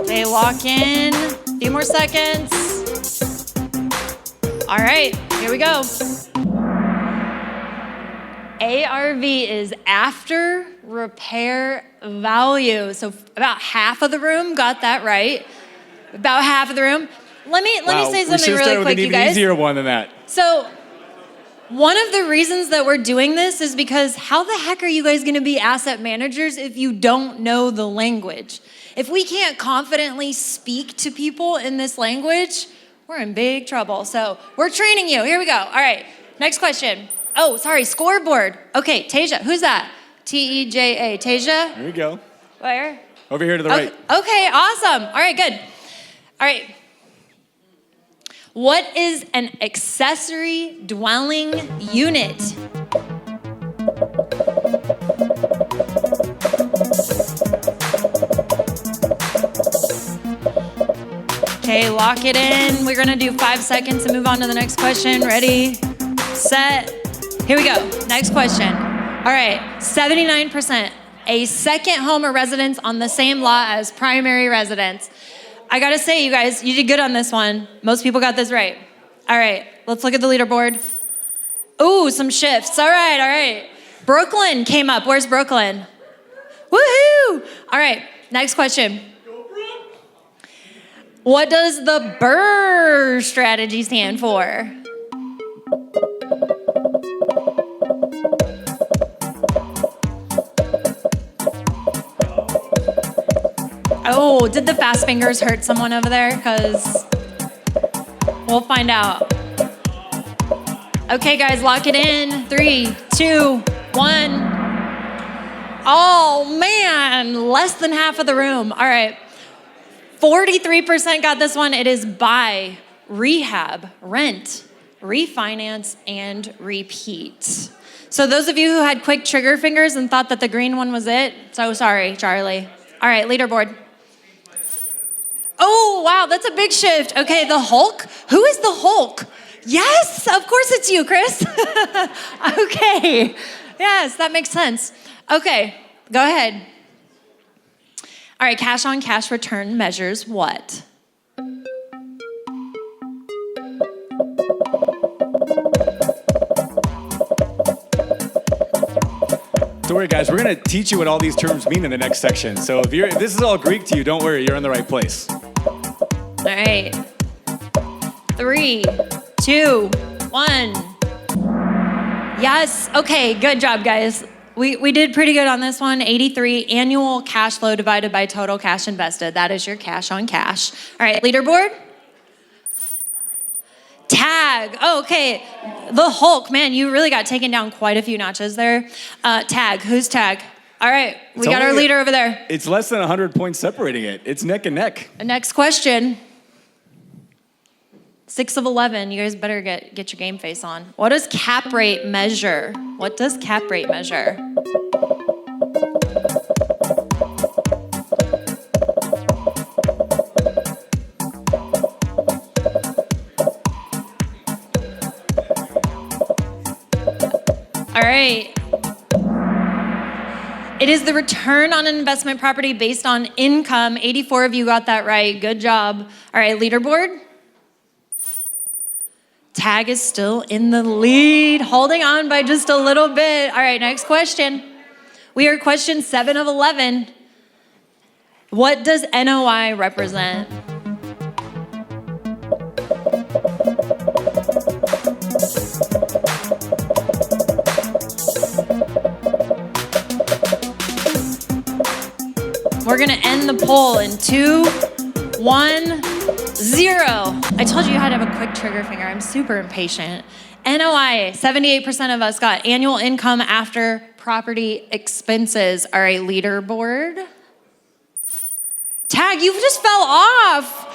Speaker 3: Okay, lock in. A few more seconds. All right, here we go. ARV is after repair value. So about half of the room got that right. About half of the room. Let me say something really quick, you guys.
Speaker 2: An even easier one than that.
Speaker 3: So one of the reasons that we're doing this is because how the heck are you guys gonna be asset managers if you don't know the language? If we can't confidently speak to people in this language, we're in big trouble. So we're training you. Here we go. All right, next question. Oh, sorry, scoreboard. Okay, Tasia, who's that? T-E-J-A, Tasia?
Speaker 2: Here we go.
Speaker 3: Where?
Speaker 2: Over here to the right.
Speaker 3: Okay, awesome. All right, good. All right. What is an accessory dwelling unit? Okay, lock it in. We're gonna do 5 seconds and move on to the next question. Ready, set. Here we go. Next question. All right, 79%. A second home or residence on the same lot as primary residence. I gotta say, you guys, you did good on this one. Most people got this right. All right, let's look at the leaderboard. Ooh, some shifts. All right. Brooklyn came up. Where's Brooklyn? Woohoo! All right, next question. What does the BRRRR strategy stand for? Oh, did the fast fingers hurt someone over there? Because we'll find out. Okay, guys, lock it in. 3, 2, 1. Oh, man, less than half of the room. All right, 43% got this one. It is buy, rehab, rent, refinance, and repeat. So those of you who had quick trigger fingers and thought that the green one was it, so sorry, Charlie. All right, leaderboard. Oh, wow, that's a big shift. Okay, the Hulk? Who is the Hulk? Yes, of course it's you, Chris. Okay, yes, that makes sense. Okay, go ahead. All right, cash on cash return measures what?
Speaker 2: Don't worry, guys. We're going to teach you what all these terms mean in the next section. So if this is all Greek to you, don't worry. You're in the right place.
Speaker 3: All right. 3, 2, 1. Yes. Okay, good job, guys. We did pretty good on this one. 83, annual cash flow divided by total cash invested. That is your cash on cash. All right, leaderboard. Tag. Oh, okay. The Hulk. Man, you really got taken down quite a few notches there. Tag. Who's tag? All right. We got our leader over there.
Speaker 2: It's less than 100 points separating it. It's neck and neck.
Speaker 3: Next question. 6 of 11. You guys better get your game face on. What does cap rate measure? What does cap rate measure? right. It is the return on an investment property based on income. 84 of you got that right. Good job. All right, leaderboard. Tag is still in the lead, holding on by just a little bit. All right, next question. We are question 7 of 11. What does NOI represent? We're gonna end the poll in 2, 1, 0. I told you had to have a quick trigger finger. I'm super impatient. NOI, 78% of us got annual income after property expenses. All right, leaderboard. Tag, you just fell off.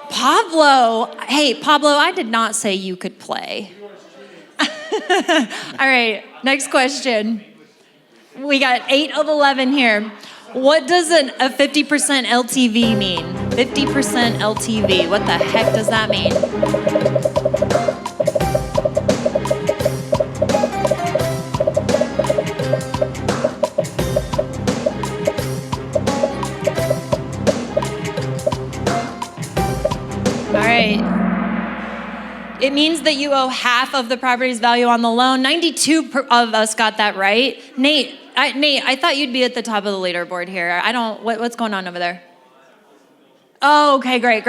Speaker 3: Pablo. Hey, Pablo, I did not say you could play. All right, next question. We got 8 of 11 here. What does a 50% LTV mean? 50% LTV, what the heck does that mean? All right. It means that you owe half of the property's value on the loan. 92 of us got that right. Nate, I thought you'd be at the top of the leaderboard here. What's going on over there? Oh, okay, great.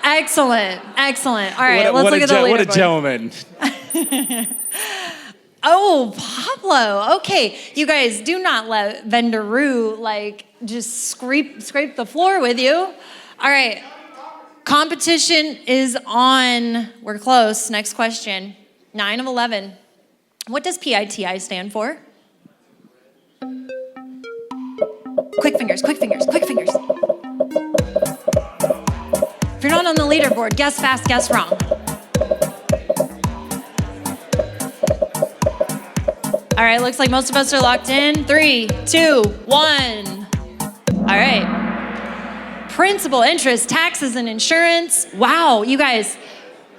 Speaker 3: Excellent. All right, let's look at the leaderboard.
Speaker 2: What a gentleman.
Speaker 3: Oh, Pablo. Okay, you guys, do not let Vendaroo just scrape the floor with you. All right. Competition is on. We're close. Next question. 9 of 11. What does PITI stand for? Quick fingers. If you're not on the leaderboard, guess fast, guess wrong. All right, looks like most of us are locked in. 3, 2, 1. All right. Principal, interest, taxes, and insurance. Wow, you guys,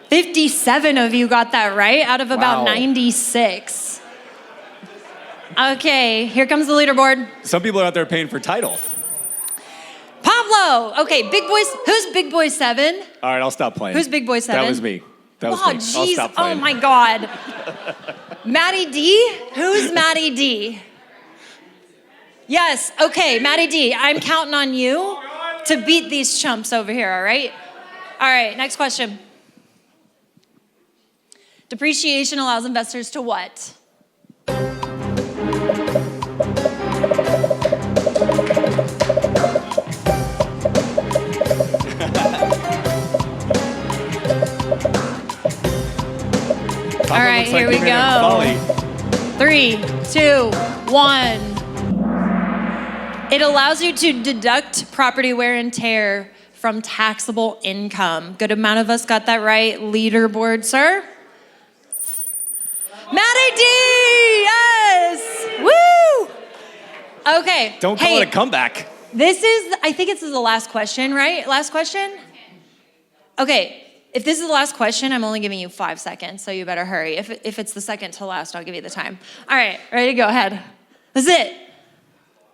Speaker 3: 57 of you got that right out of about 96. Okay, here comes the leaderboard.
Speaker 2: Some people are out there paying for title.
Speaker 3: Pablo. Okay, big boys. Who's big boy 7?
Speaker 2: All right, I'll stop playing.
Speaker 3: Who's big boy 7?
Speaker 2: That was me.
Speaker 3: Oh,
Speaker 2: I'll
Speaker 3: jeez.
Speaker 2: stop
Speaker 3: Oh,
Speaker 2: playing.
Speaker 3: my God. Maddie D? Who's Maddie D? Yes, okay, Maddie D. I'm counting on you to beat these chumps over here, all right? All right, next question. Depreciation allows investors to what? All right, here we go. 3, 2, 1. It allows you to deduct property wear and tear from taxable income. Good amount of us got that right. Leaderboard, sir. Maddie D, yes, woo. Okay.
Speaker 2: Don't call it a comeback.
Speaker 3: I think this is the last question, right? Last question? Okay. If this is the last question, I'm only giving you 5 seconds, so you better hurry. If it's the second to last, I'll give you the time. All right, ready to go, ahead. This is it.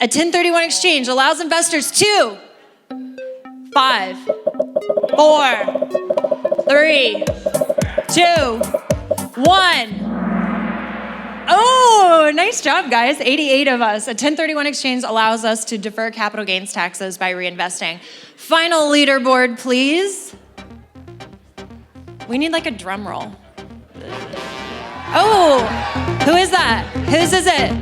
Speaker 3: A 1031 exchange allows investors to 5, 4, 3, 2, 1. Oh, nice job, guys. 88 of us. A 1031 exchange allows us to defer capital gains taxes by reinvesting. Final leaderboard, please. We need a drum roll. Oh, who is that? Whose is it?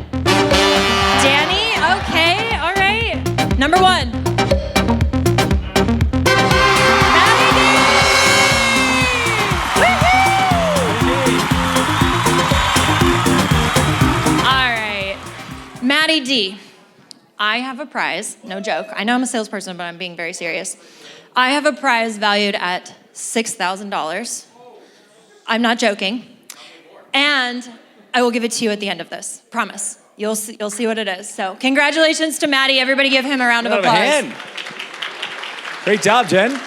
Speaker 3: Danny? Okay, all right. Number 1. Maddie D! Woo-hoo! All right. Maddie D, I have a prize. No joke. I know I'm a salesperson, but I'm being very serious. I have a prize valued at $6,000. I'm not joking. And I will give it to you at the end of this. Promise. You'll see what it is. So congratulations to Maddie. Everybody give him a round of applause.
Speaker 2: Great job, Jen.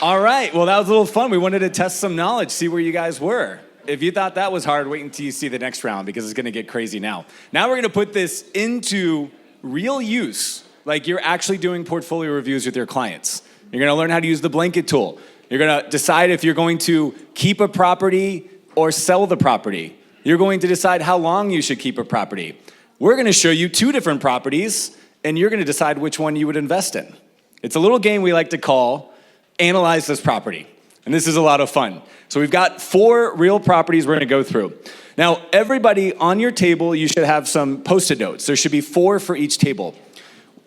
Speaker 2: All right, well, that was a little fun. We wanted to test some knowledge, see where you guys were. If you thought that was hard, wait until you see the next round because it's gonna get crazy now. Now we're gonna put this into real use, like you're actually doing portfolio reviews with your clients. You're gonna learn how to use the blanket tool. You're gonna decide if you're going to keep a property or sell the property. You're going to decide how long you should keep a property. We're gonna show you 2 different properties and you're gonna decide which one you would invest in. It's a little game we like to call Analyze This Property. And this is a lot of fun. So we've got 4 real properties we're gonna go through. Now, everybody on your table, you should have some Post-it notes. There should be 4 for each table.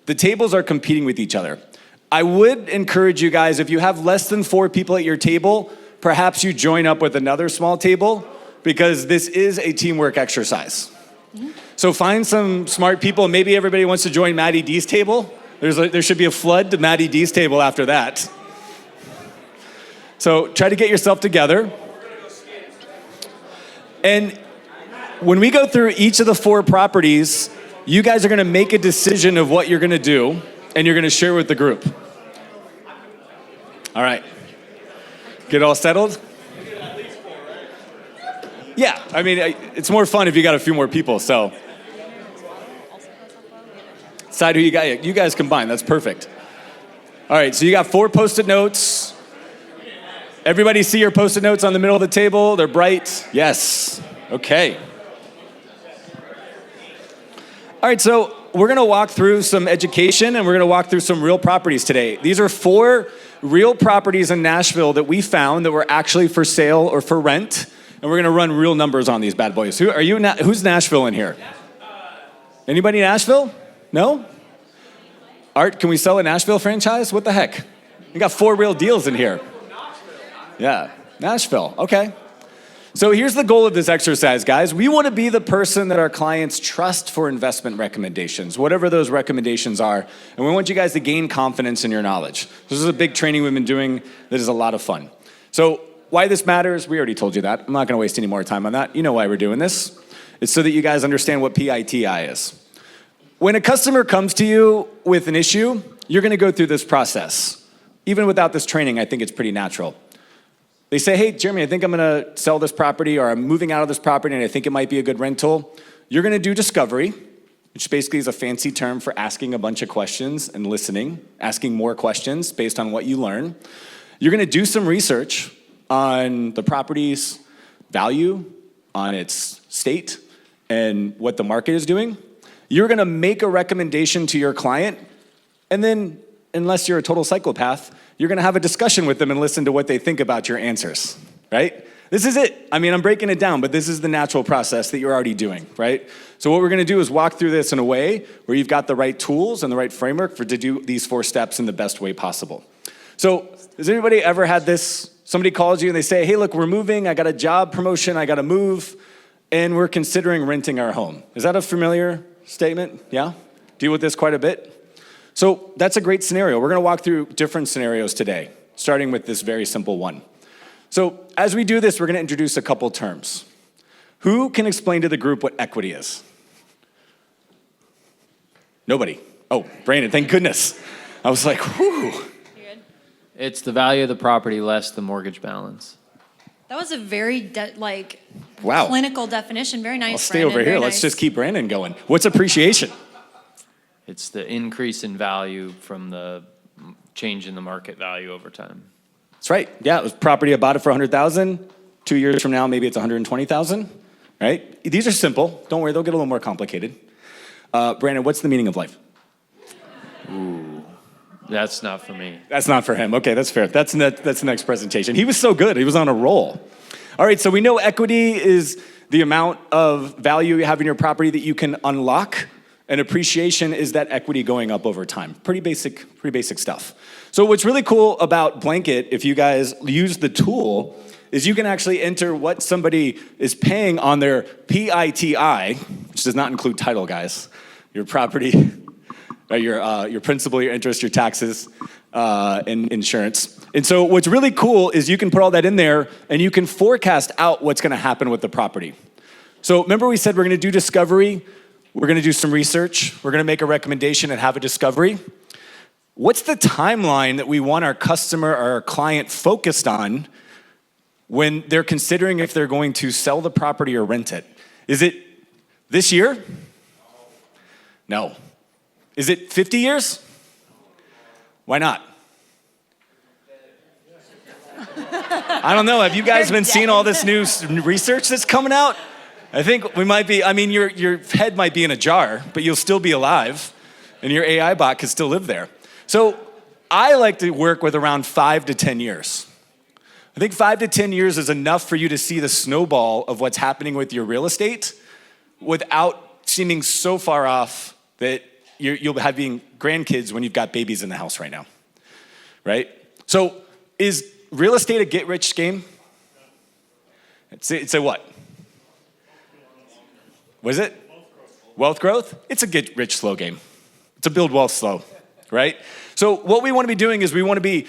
Speaker 2: The tables are competing with each other. I would encourage you guys, if you have less than 4 people at your table, perhaps you join up with another small table because this is a teamwork exercise. So find some smart people. Maybe everybody wants to join Maddie D's table. There should be a flood to Maddie D's table after that. So try to get yourself together. And when we go through each of the 4 properties, you guys are gonna make a decision of what you're gonna do, and you're gonna share with the group. All right. Get all settled? Yeah, I mean, it's more fun if you got a few more people, so. Decide who you got. You guys combine, that's perfect. All right, so you got 4 Post-it notes. Everybody see your Post-it notes on the middle of the table? They're bright. Yes. Okay. All right, so we're gonna walk through some education and we're gonna walk through some real properties today. These are 4 real properties in Nashville that we found that were actually for sale or for rent, and we're gonna run real numbers on these bad boys. Who's Nashville in here? Anybody Nashville? No? Art, can we sell a Nashville franchise? What the heck? We got 4 real deals in here. Yeah, Nashville, okay. So here's the goal of this exercise, guys. We want to be the person that our clients trust for investment recommendations, whatever those recommendations are. And we want you guys to gain confidence in your knowledge. This is a big training we've been doing that is a lot of fun. So why this matters, we already told you that. I'm not going to waste any more time on that. You know why we're doing this. It's so that you guys understand what PITI is. When a customer comes to you with an issue, you're going to go through this process. Even without this training, I think it's pretty natural. They say, hey, Jeremy, I think I'm gonna sell this property or I'm moving out of this property and I think it might be a good rental. You're gonna do discovery, which basically is a fancy term for asking a bunch of questions and listening, asking more questions based on what you learn. You're gonna do some research on the property's value, on its state, and what the market is doing. You're gonna make a recommendation to your client, and then, unless you're a total psychopath, you're gonna have a discussion with them and listen to what they think about your answers, right? This is it. I mean, I'm breaking it down, but this is the natural process that you're already doing, right? So what we're gonna do is walk through this in a way where you've got the right tools and the right framework to do these 4 steps in the best way possible. So has anybody ever had this? Somebody calls you and they say, hey, look, we're moving, I got a job promotion, I gotta move, and we're considering renting our home. Is that a familiar statement? Yeah? Deal with this quite a bit? So that's a great scenario. We're gonna walk through different scenarios today, starting with this very simple one. So as we do this, we're gonna introduce a couple terms. Who can explain to the group what equity is? Nobody. Oh, Brandon, thank goodness. I was like, whew.
Speaker 6: It's the value of the property less the mortgage balance.
Speaker 3: That was a very
Speaker 2: Wow.
Speaker 3: clinical definition. Very nice.
Speaker 2: I'll stay
Speaker 3: Brandon.
Speaker 2: over here.
Speaker 3: Very
Speaker 2: Let's
Speaker 3: nice.
Speaker 2: just keep Brandon going. What's appreciation?
Speaker 6: It's the increase in value from the change in the market value over time.
Speaker 2: That's right. Yeah, it was property. I bought it for $100,000. 2 years from now, maybe it's $120,000. Right? These are simple. Don't worry, they'll get a little more complicated. Brandon, what's the meaning of life?
Speaker 6: Ooh, that's not for me.
Speaker 2: That's not for him. Okay, that's fair. That's the next presentation. He was so good. He was on a roll. All right, so we know equity is the amount of value you have in your property that you can unlock. And appreciation is that equity going up over time. Pretty basic stuff. So what's really cool about Blanket, if you guys use the tool, is you can actually enter what somebody is paying on their PITI, which does not include title, guys. Your property, your principal, your interest, your taxes, and insurance. And so what's really cool is you can put all that in there and you can forecast out what's gonna happen with the property. So remember we said we're gonna do discovery, we're gonna do some research, we're gonna make a recommendation and have a discovery. What's the timeline that we want our customer or our client focused on when they're considering if they're going to sell the property or rent it? Is it this year? No. Is it 50 years? Why not? I don't know. Have you guys been seeing all this new research that's coming out? I think we might be, I mean, your head might be in a jar, but you'll still be alive, and your AI bot could still live there. So I like to work with around 5 to 10 years. I think 5 to 10 years is enough for you to see the snowball of what's happening with your real estate without seeming so far off that you'll be having grandkids when you've got babies in the house right now, right? So is real estate a get-rich scheme? It's a what? What is it? Wealth growth? It's a get-rich slow game. It's a build wealth slow, right? So what we want to be doing is we want to be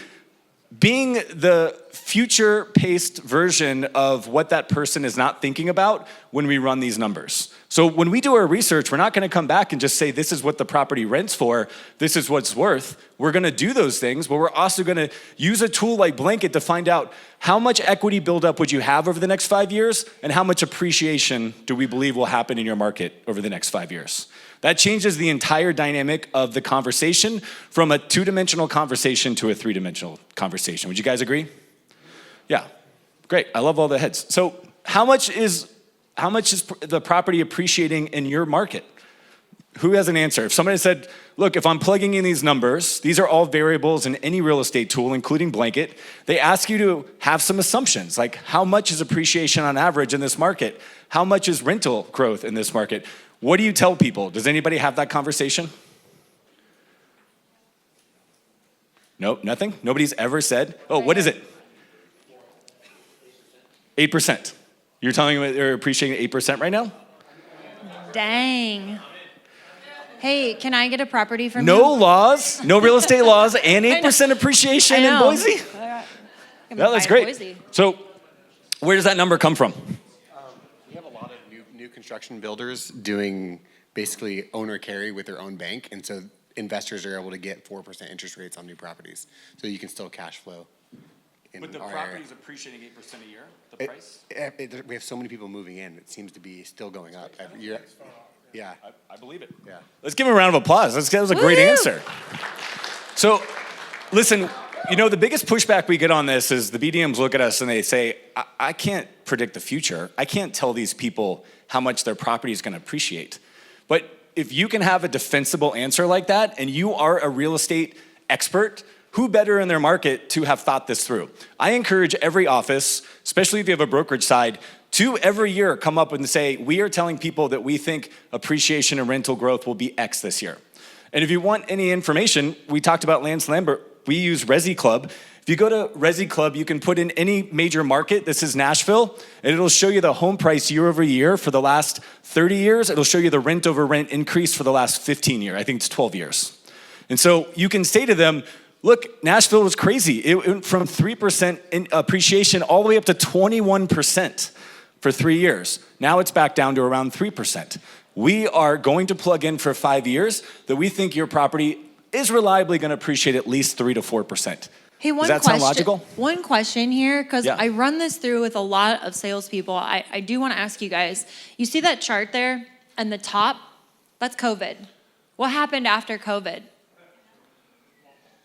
Speaker 2: being the future-paced version of what that person is not thinking about when we run these numbers. So when we do our research, we're not going to come back and just say, this is what the property rents for, this is what's worth. We're going to do those things, but we're also going to use a tool like Blanket to find out how much equity buildup would you have over the next 5 years, and how much appreciation do we believe will happen in your market over the next 5 years. That changes the entire dynamic of the conversation from a 2-dimensional conversation to a 3-dimensional conversation. Would you guys agree? Yeah, great. I love all the heads. So how much is the property appreciating in your market? Who has an answer? If somebody said, look, if I'm plugging in these numbers, these are all variables in any real estate tool, including Blanket, they ask you to have some assumptions, like how much is appreciation on average in this market? How much is rental growth in this market? What do you tell people? Does anybody have that conversation? Nope, nothing? Nobody's ever said, oh, what is it? 8%. You're telling me they're appreciating 8% right now?
Speaker 3: Dang. Hey, can I get a property from
Speaker 2: No
Speaker 3: you?
Speaker 2: laws, no real estate laws, and 8% appreciation in Boise? Well, that's great.
Speaker 3: Boise.
Speaker 2: So where does that number come from?
Speaker 7: We have a lot of new construction builders doing basically owner carry with their own bank, and so investors are able to get 4% interest rates on new properties, so you can still cash flow.
Speaker 2: But the property's appreciating 8% a year, the price?
Speaker 7: We have so many people moving in, it seems to be still going up every year. Yeah.
Speaker 2: I believe it.
Speaker 7: Yeah.
Speaker 2: Let's give him a round of applause. That was a great answer. So, listen, you know, the biggest pushback we get on this is the BDMs look at us and they say, I can't predict the future. I can't tell these people how much their property is going to appreciate. But if you can have a defensible answer like that, and you are a real estate expert, who better in their market to have thought this through? I encourage every office, especially if you have a brokerage side, to every year come up and say, we are telling people that we think appreciation and rental growth will be X this year. And if you want any information, we talked about Lance Lambert, we use Resi Club. If you go to Resi Club, you can put in any major market. This is Nashville, and it'll show you the home price year over year for the last 30 years. It'll show you the rent over rent increase for the last 15 years. I think it's 12 years. And so you can say to them, look, Nashville was crazy. It went from 3% in appreciation all the way up to 21% for 3 years. Now it's back down to around 3%. We are going to plug in for 5 years that we think your property is reliably going to appreciate at least 3 to 4%.
Speaker 3: Hey,
Speaker 2: Does that sound logical?
Speaker 3: One question here, because
Speaker 2: Yeah.
Speaker 3: I run this through with a lot of salespeople. I do want to ask you guys, you see that chart there and the top? That's COVID. What happened after COVID?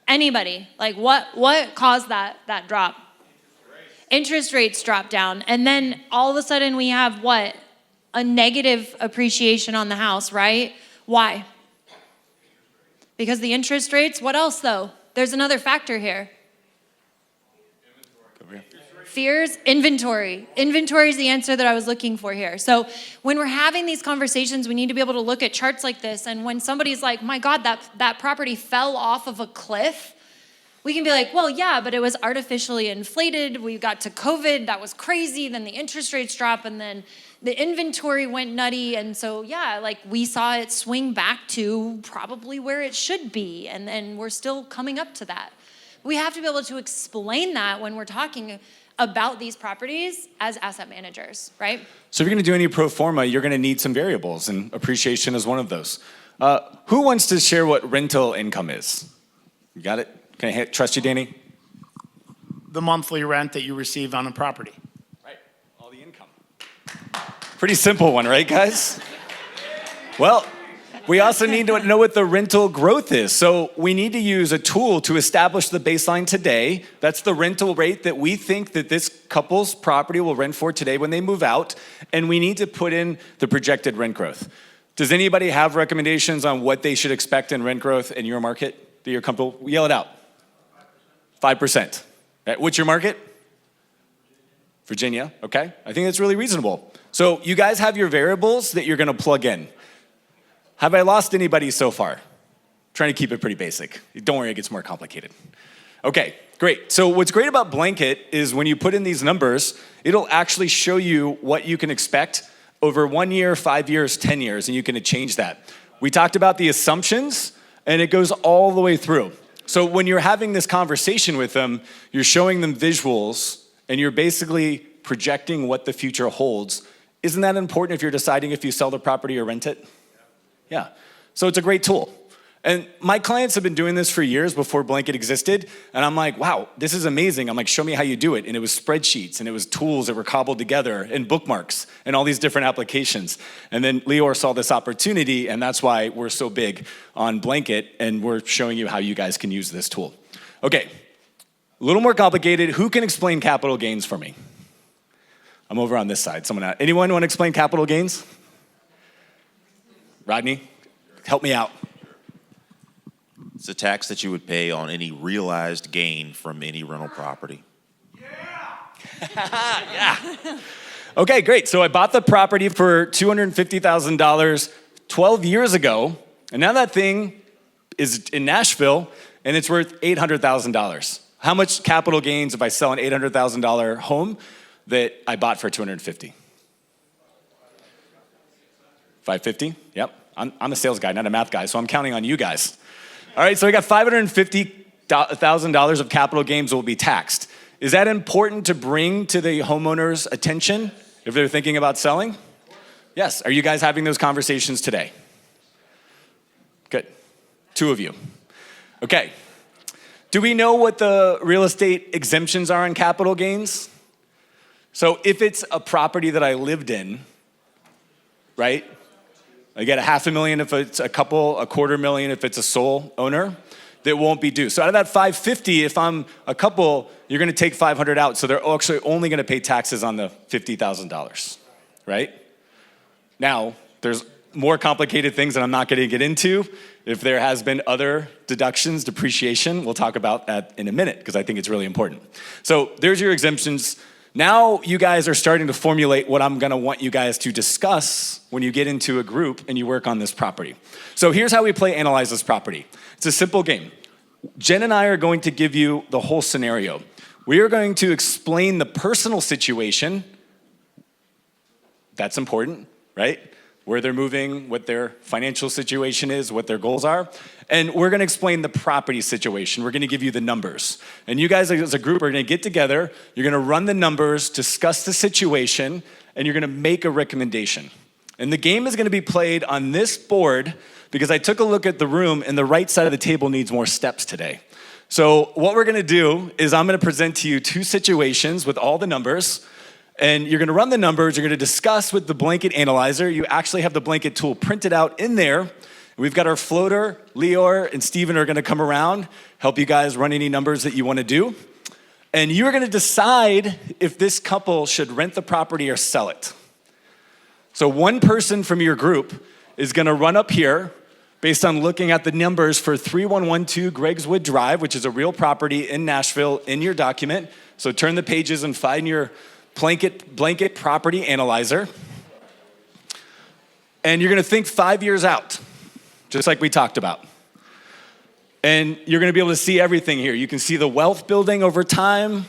Speaker 3: Anybody? Like what caused that drop? Interest rates dropped down. And then all of a sudden we have what? A negative appreciation on the house, right? Why? Because the interest rates, what else though? There's another factor here. Fears, inventory. Inventory is the answer that I was looking for here. So when we're having these conversations, we need to be able to look at charts like this. And when somebody's like, my God, that property fell off of a cliff, we can be like, well, yeah, but it was artificially inflated. We got to COVID, that was crazy. Then the interest rates drop, and then the inventory went nutty. And so, yeah, like we saw it swing back to probably where it should be. And then we're still coming up to that. We have to be able to explain that when we're talking about these properties as asset managers, right?
Speaker 2: So if you're going to do any pro forma, you're going to need some variables, and appreciation is one of those. Who wants to share what rental income is? You got it? Can I trust you, Danny?
Speaker 8: The monthly rent that you receive on a property.
Speaker 2: Pretty simple one, right, guys? Well, we also need to know what the rental growth is. So we need to use a tool to establish the baseline today. That's the rental rate that we think that this couple's property will rent for today when they move out. And we need to put in the projected rent growth. Does anybody have recommendations on what they should expect in rent growth in your market that you're comfortable? Yell it out. 5%. Right, what's your market? Virginia, okay. I think that's really reasonable. So you guys have your variables that you're gonna plug in. Have I lost anybody so far? Trying to keep it pretty basic. Don't worry, it gets more complicated. Okay, great. So what's great about Blanket is when you put in these numbers, it'll actually show you what you can expect over 1 year, 5 years, 10 years, and you can change that. We talked about the assumptions, and it goes all the way through. So when you're having this conversation with them, you're showing them visuals, and you're basically projecting what the future holds. Isn't that important if you're deciding if you sell the property or rent it? Yeah, so it's a great tool. And my clients have been doing this for years before Blanket existed, and I'm like, wow, this is amazing. I'm like, show me how you do it. And it was spreadsheets, and it was tools that were cobbled together, and bookmarks, and all these different applications. And then Lior saw this opportunity, and that's why we're so big on Blanket, and we're showing you how you guys can use this tool. Okay, a little more complicated. Who can explain capital gains for me? I'm over on this side. Anyone want to explain capital gains? Rodney, help me out.
Speaker 8: It's a tax that you would pay on any realized gain from any rental property.
Speaker 2: Yeah. Okay, great. So I bought the property for $250,000 12 years ago, and now that thing is in Nashville, and it's worth $800,000. How much capital gains if I sell an $800,000 home that I bought for $250,000? $550,000? Yep. I'm a sales guy, not a math guy, so I'm counting on you guys. All right, so we got $550,000 of capital gains that will be taxed. Is that important to bring to the homeowner's attention if they're thinking about selling? Yes. Are you guys having those conversations today? Good. 2 of you. Okay. Do we know what the real estate exemptions are on capital gains? So if it's a property that I lived in, right? I get $500,000 if it's a couple, $250,000 if it's a sole owner, that won't be due. So out of that $550,000, if I'm a couple, you're gonna take $500,000 out, so they're actually only gonna pay taxes on the $50,000, right? Now, there's more complicated things that I'm not gonna get into. If there has been other deductions, depreciation, we'll talk about that in a minute, because I think it's really important. So there's your exemptions. Now you guys are starting to formulate what I'm gonna want you guys to discuss when you get into a group and you work on this property. So here's how we play Analyze This Property. It's a simple game. Jen and I are going to give you the whole scenario. We are going to explain the personal situation. That's important, right? Where they're moving, what their financial situation is, what their goals are. And we're gonna explain the property situation. We're gonna give you the numbers. And you guys as a group are gonna get together, you're gonna run the numbers, discuss the situation, and you're gonna make a recommendation. And the game is gonna be played on this board because I took a look at the room and the right side of the table needs more steps today. So what we're gonna do is I'm gonna present to you 2 situations with all the numbers, and you're gonna run the numbers, you're gonna discuss with the Blanket analyzer. You actually have the Blanket tool printed out in there. We've got our floater, Lior and Steven are gonna come around, help you guys run any numbers that you wanna do. And you're gonna decide if this couple should rent the property or sell it. So one person from your group is gonna run up here based on looking at the numbers for 3112 Greggswood Drive, which is a real property in Nashville in your document. So turn the pages and find your Blanket property analyzer. And you're gonna think 5 years out, just like we talked about. And you're gonna be able to see everything here. You can see the wealth building over time,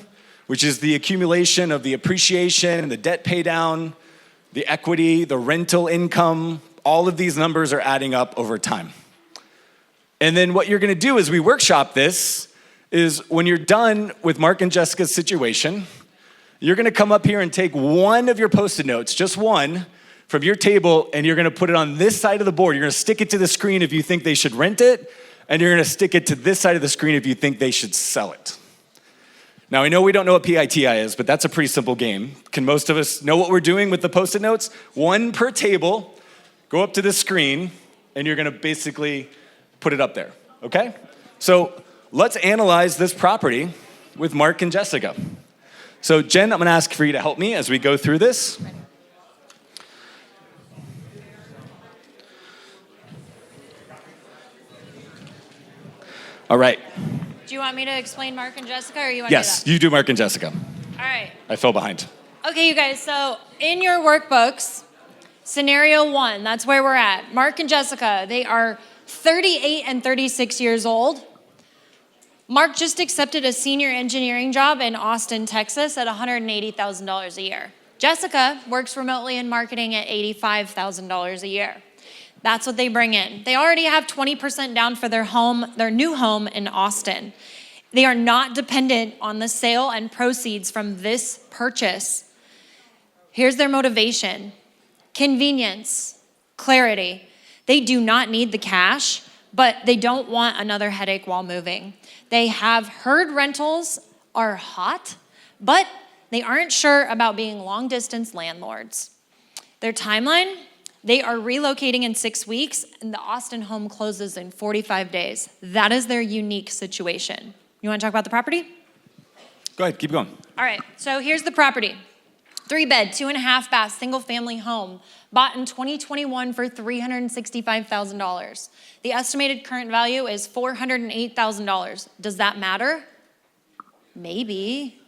Speaker 2: which is the accumulation of the appreciation and the debt pay down, the equity, the rental income. All of these numbers are adding up over time. And then what you're gonna do as we workshop this is when you're done with Mark and Jessica's situation, you're gonna come up here and take one of your Post-it notes, just one, from your table, and you're gonna put it on this side of the board. You're gonna stick it to the screen if you think they should rent it, and you're gonna stick it to this side of the screen if you think they should sell it. Now, I know we don't know what PITI is, but that's a pretty simple game. Can most of us know what we're doing with the Post-it notes? One per table, go up to the screen, and you're gonna basically put it up there, okay? So let's analyze this property with Mark and Jessica. So Jen, I'm gonna ask for you to help me as we go through this. All right.
Speaker 3: Do you want me to explain Mark and Jessica, or you want
Speaker 2: Yes,
Speaker 3: to do
Speaker 2: you do Mark and Jessica.
Speaker 3: that? All right.
Speaker 2: I fell behind.
Speaker 3: Okay, you guys, so in your workbooks, scenario 1, that's where we're at. Mark and Jessica, they are 38 and 36 years old. Mark just accepted a senior engineering job in Austin, Texas at $180,000 a year. Jessica works remotely in marketing at $85,000 a year. That's what they bring in. They already have 20% down for their home, their new home in Austin. They are not dependent on the sale and proceeds from this purchase. Here's their motivation: convenience, clarity. They do not need the cash, but they don't want another headache while moving. They have heard rentals are hot, but they aren't sure about being long-distance landlords. Their timeline: they are relocating in 6 weeks, and the Austin home closes in 45 days. That is their unique situation. You want to talk about the property?
Speaker 2: Go ahead, keep going.
Speaker 3: All right, so here's the property. 3-bed, 2.5 bath, single family home, bought in 2021 for $365,000. The estimated current value is $408,000. Does that matter? Maybe.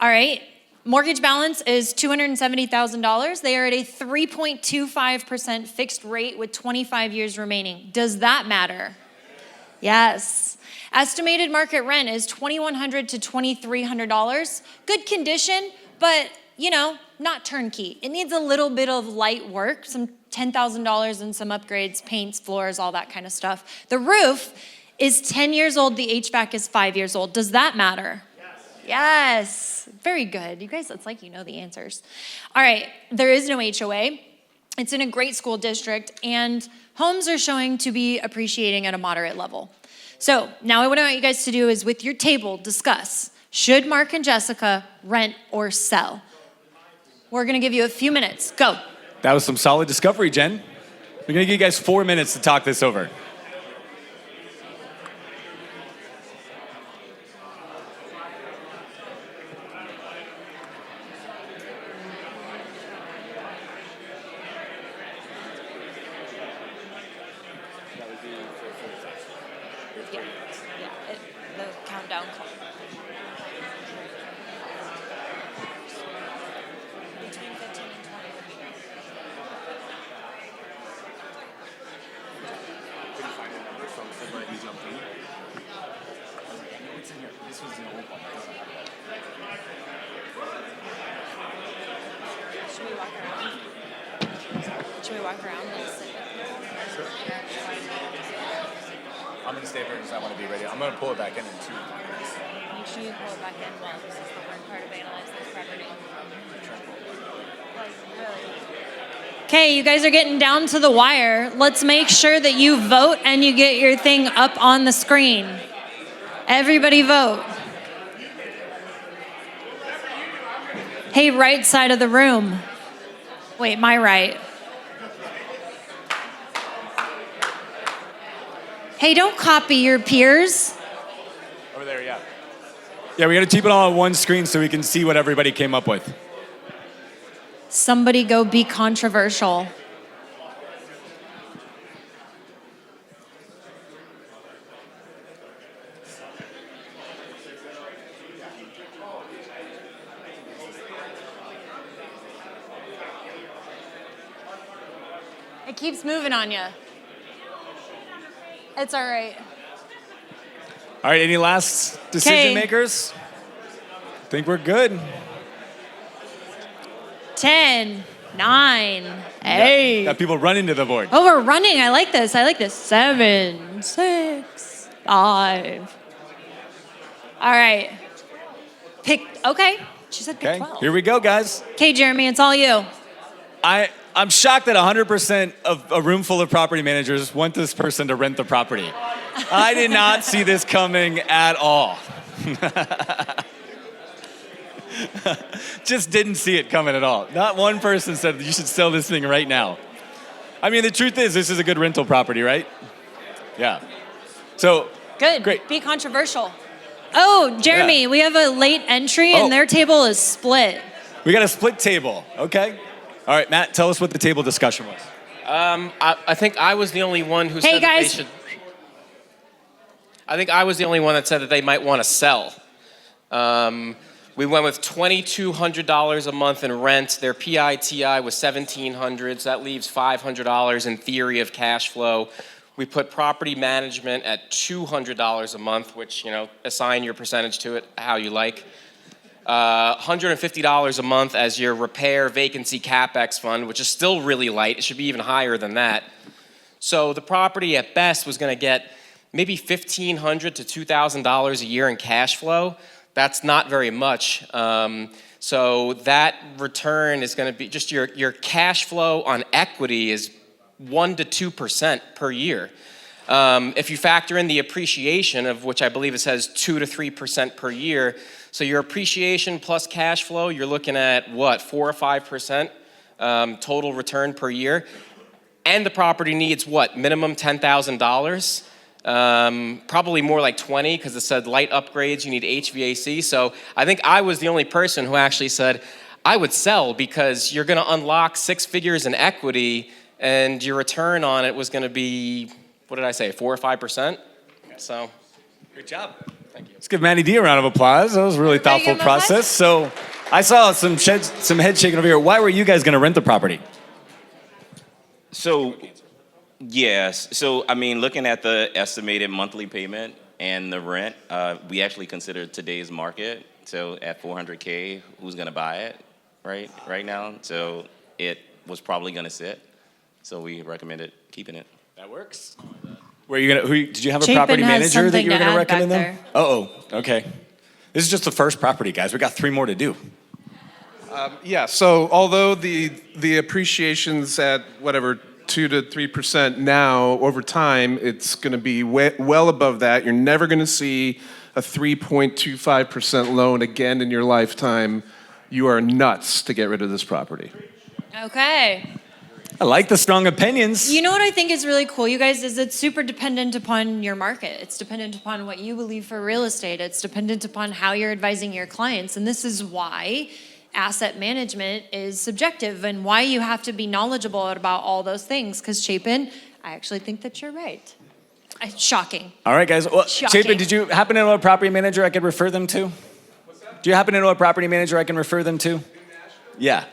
Speaker 3: All right, mortgage balance is $270,000. They are at a 3.25% fixed rate with 25 years remaining. Does that matter? Yes. Estimated market rent is $2,100 to $2,300. Good condition, but not turnkey. It needs a little bit of light work, some $10,000 and some upgrades, paints, floors, all that kind of stuff. The roof is 10 years old. The HVAC is 5 years old. Does that matter? Yes. Very good. You guys, it's like you know the answers. All right, there is no HOA. It's in a great school district, and homes are showing to be appreciating at a moderate level. So now what I want you guys to do is, with your table, discuss, should Mark and Jessica rent or sell? We're gonna give you a few minutes. Go.
Speaker 2: That was some solid discovery, Jen. We're gonna give you guys 4 minutes to talk this over.
Speaker 3: The countdown clock. Between 15 and 20 would be nice. Should we walk around? Should we walk around and sit with
Speaker 2: I'm gonna stay here because I want to be ready. I'm gonna pull it back in 2 minutes.
Speaker 3: Make sure you pull it back in well. This is the hard part of analyzing this property. Okay, you guys are getting down to the wire. Let's make sure that you vote and you get your thing up on the screen. Everybody vote. Hey, right side of the room. Wait, my right. Hey, don't copy your peers.
Speaker 2: Over there, yeah. Yeah, we gotta keep it all on one screen so we can see what everybody came up with.
Speaker 3: Somebody go be controversial. It keeps moving on you. It's all right.
Speaker 2: All right, any last decision
Speaker 3: 'Kay.
Speaker 2: makers? I think we're good.
Speaker 3: 10, 9, 8.
Speaker 2: Got people running to the board.
Speaker 3: Oh, we're running. I like this. 7, 6, 5. All right. Okay. She said pick
Speaker 2: Okay,
Speaker 3: 12.
Speaker 2: here we go, guys.
Speaker 3: Okay, Jeremy, it's all you.
Speaker 2: I'm shocked that 100% of a room full of property managers want this person to rent the property. I did not see this coming at all. Just didn't see it coming at all. Not one person said you should sell this thing right now. I mean, the truth is, this is a good rental property, right? Yeah. So,
Speaker 3: Good.
Speaker 2: Great.
Speaker 3: Be controversial. Oh, Jeremy,
Speaker 2: Yeah.
Speaker 3: we have a late entry
Speaker 2: Oh.
Speaker 3: and their table is split.
Speaker 2: we got a split table, okay? All right, Matt, tell us what the table discussion was.
Speaker 9: I think I was the only one who
Speaker 3: Hey,
Speaker 9: said that they
Speaker 3: guys.
Speaker 9: should. I think I was the only one that said that they might want to sell. We went with $2,200 a month in rent. Their PITI was $1,700, so that leaves $500 in theory of cash flow. We put property management at $200 a month, which, assign your percentage to it how you like. $150 a month as your repair vacancy CapEx fund, which is still really light. It should be even higher than that. So the property at best was going to get maybe $1,500 to $2,000 a year in cash flow. That's not very much. So that return is going to be just your cash flow on equity is 1% to 2% per year. If you factor in the appreciation, of which I believe it says 2% to 3% per year, so your appreciation plus cash flow, you're looking at what, 4 or 5% total return per year, and the property needs what, minimum $10,000. Probably more like 20 because it said light upgrades, you need HVAC. So I think I was the only person who actually said I would sell because you're going to unlock 6 figures in equity and your return on it was going to be, what did I say, 4 or 5%? So.
Speaker 2: Good job. Thank you. Let's give Matty D a round of applause. That was a really thoughtful
Speaker 3: give him a high
Speaker 2: process. So I saw some head shaking over here. Why were you guys going to rent the property?
Speaker 10: So, yes. So, I mean, looking at the estimated monthly payment and the rent, we actually considered today's market. So, at $400K, who's going to buy it right now? So, it was probably going to sit. So, we recommended keeping it.
Speaker 2: That works. Were you gonna? Did you have a
Speaker 3: Chapin
Speaker 2: property
Speaker 3: has
Speaker 2: manager that
Speaker 3: something
Speaker 2: you were
Speaker 3: to
Speaker 2: going to
Speaker 3: add back
Speaker 2: recommend them?
Speaker 3: there.
Speaker 2: Oh, okay. This is just the first property, guys. We got 3 more to do.
Speaker 11: Yeah, so although the appreciation's at whatever 2 to 3% now, over time it's going to be well above that. You're never going to see a 3.25% loan again in your lifetime. You are nuts to get rid of this property.
Speaker 3: Okay.
Speaker 2: I like the strong opinions.
Speaker 3: You know what I think is really cool, you guys, is it's super dependent upon your market. It's dependent upon what you believe for real estate. It's dependent upon how you're advising your clients. And this is why asset management is subjective and why you have to be knowledgeable about all those things. Because Chapin, I actually think that you're right. Shocking.
Speaker 2: All right, guys. Well,
Speaker 3: Shocking.
Speaker 2: Chapin, did you happen to know a property manager I could refer them to? Do you happen to know a property manager I can refer them to? Yeah.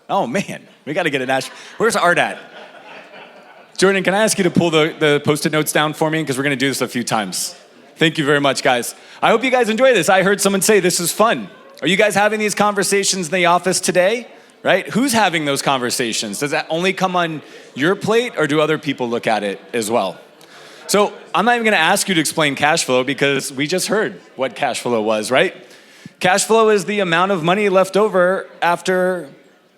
Speaker 2: Oh, man. We got to get a Nash. Where's Art at? Jordan, can I ask you to pull the Post-it notes down for me? Because we're going to do this a few times. Thank you very much, guys. I hope you guys enjoy this. I heard someone say this is fun. Are you guys having these conversations in the office today? Right? Who's having those conversations? Does that only come on your plate, or do other people look at it as well? So I'm not even going to ask you to explain cash flow because we just heard what cash flow was, right? Cash flow is the amount of money left over after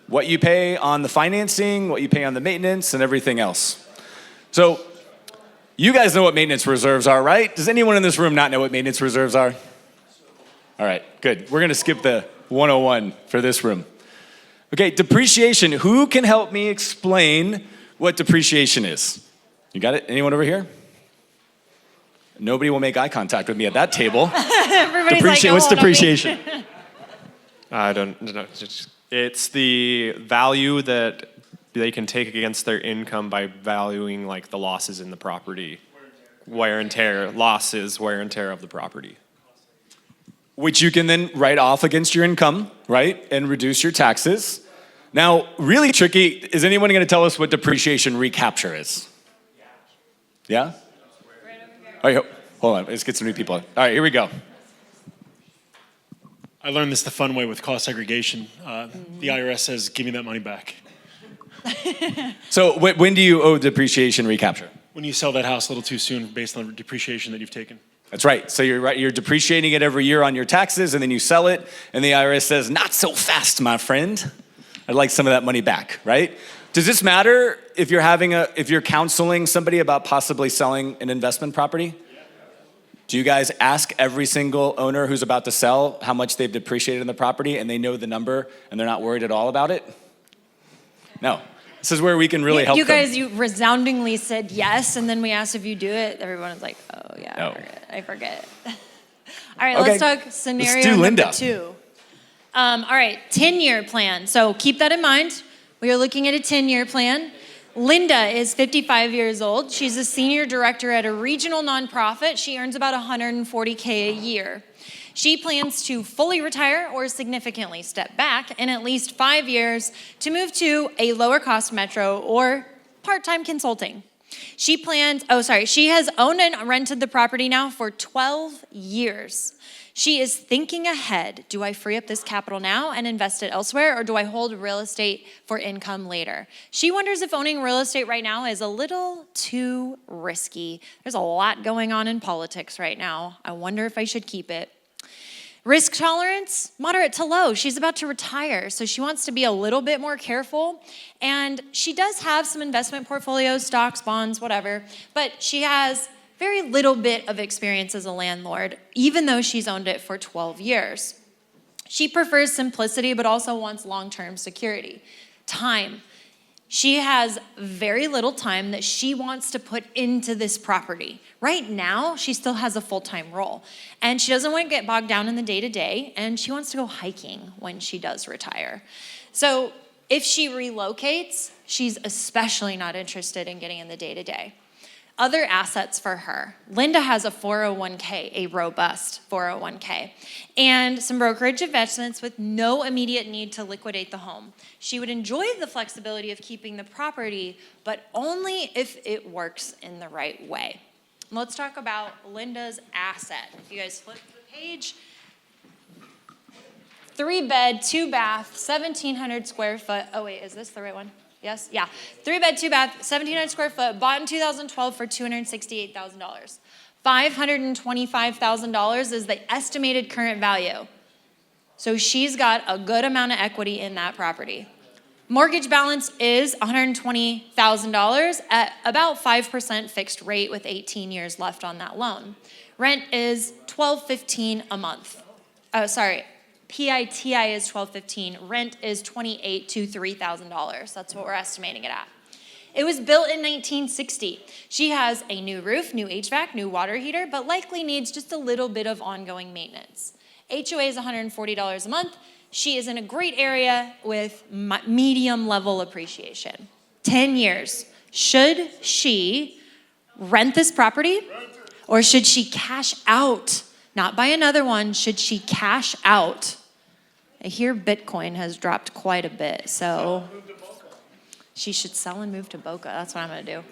Speaker 2: what you pay on the financing, what you pay on the maintenance, and everything else. So you guys know what maintenance reserves are, right? Does anyone in this room not know what maintenance reserves are? All right, good. We're going to skip the 101 for this room. Okay, depreciation. Who can help me explain what depreciation is? You got it? Anyone over here? Nobody will make eye contact with me at that table.
Speaker 3: Everybody's like,
Speaker 2: What's
Speaker 3: "Oh, no, me."
Speaker 2: depreciation?
Speaker 12: I don't know. It's the value that they can take against their income by valuing like the losses in the property. Wear and tear, losses, wear and tear of the property.
Speaker 2: Which you can then write off against your income, right? And reduce your taxes. Now, really tricky, is anyone going to tell us what depreciation recapture is? Yeah? All right, hold on, let's get some new people. All right, here we go.
Speaker 5: I learned this the fun way with cost segregation. The IRS says, give me that money back.
Speaker 2: So when do you owe depreciation recapture?
Speaker 5: When you sell that house a little too soon based on the depreciation that you've taken.
Speaker 2: That's right. So you're depreciating it every year on your taxes, and then you sell it, and the IRS says, not so fast, my friend. I'd like some of that money back, right? Does this matter if you're counseling somebody about possibly selling an investment property? Do you guys ask every single owner who's about to sell how much they've depreciated in the property and they know the number and they're not worried at all about it? No. This is where we can really help
Speaker 3: you
Speaker 2: them.
Speaker 3: guys, you resoundingly said yes, and then we asked if you do it. Everyone was like, oh yeah,
Speaker 2: No.
Speaker 3: I forget. All right,
Speaker 2: Okay.
Speaker 3: let's talk scenario
Speaker 2: Let's do
Speaker 3: number
Speaker 2: Linda.
Speaker 3: 2. All right, 10-year plan. So keep that in mind. We are looking at a 10-year plan. Linda is 55 years old. She's a senior director at a regional nonprofit. She earns about $140K a year. She plans to fully retire or significantly step back in at least 5 years to move to a lower cost metro or part-time consulting. She has owned and rented the property now for 12 years. She is thinking ahead. Do I free up this capital now and invest it elsewhere, or do I hold real estate for income later? She wonders if owning real estate right now is a little too risky. There's a lot going on in politics right now. I wonder if I should keep it. Risk tolerance, moderate to low. She's about to retire, so she wants to be a little bit more careful. And she does have some investment portfolios, stocks, bonds, whatever, but she has very little bit of experience as a landlord, even though she's owned it for 12 years. She prefers simplicity, but also wants long-term security. Time. She has very little time that she wants to put into this property. Right now, she still has a full-time role, and she doesn't want to get bogged down in the day-to-day, and she wants to go hiking when she does retire. So if she relocates, she's especially not interested in getting in the day-to-day. Other assets for her. Linda has a 401k, a robust 401k, and some brokerage investments with no immediate need to liquidate the home. She would enjoy the flexibility of keeping the property, but only if it works in the right way. Let's talk about Linda's asset. If you guys flip the page, 3-bed, 2-bath, 1,700 square foot. Oh wait, is this the right one? Yes? Yeah. 3-bed, 2-bath, 1,700 square foot, bought in 2012 for $268,000. $525,000 is the estimated current value. So she's got a good amount of equity in that property. Mortgage balance is $120,000 at about 5% fixed rate with 18 years left on that loan. Rent is $1,215 a month. PITI is $1,215. Rent is $2,800 to $3,000. That's what we're estimating it at. It was built in 1960. She has a new roof, new HVAC, new water heater, but likely needs just a little bit of ongoing maintenance. HOA is $140 a month. She is in a great area with medium level appreciation. 10 years. Should she rent this property or should she cash out? Not buy another one. Should she cash out? I hear Bitcoin has dropped quite a bit, so she should sell and move to Boca. That's what I'm going to do.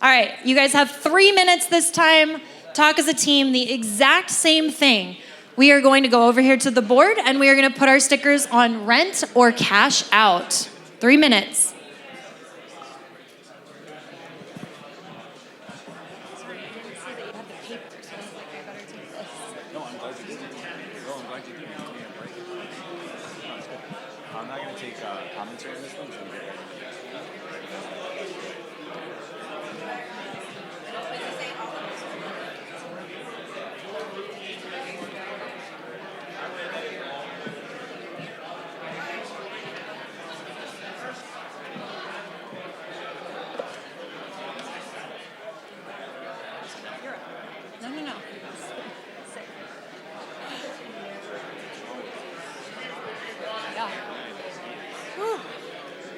Speaker 3: All right, you guys have 3 minutes this time. Talk as a team, the exact same thing. We are going to go over here to the board, and we are going to put our stickers on rent or cash out. 3 minutes.
Speaker 2: I'm not going to take commentary on this one.
Speaker 3: No. Yeah. Whew.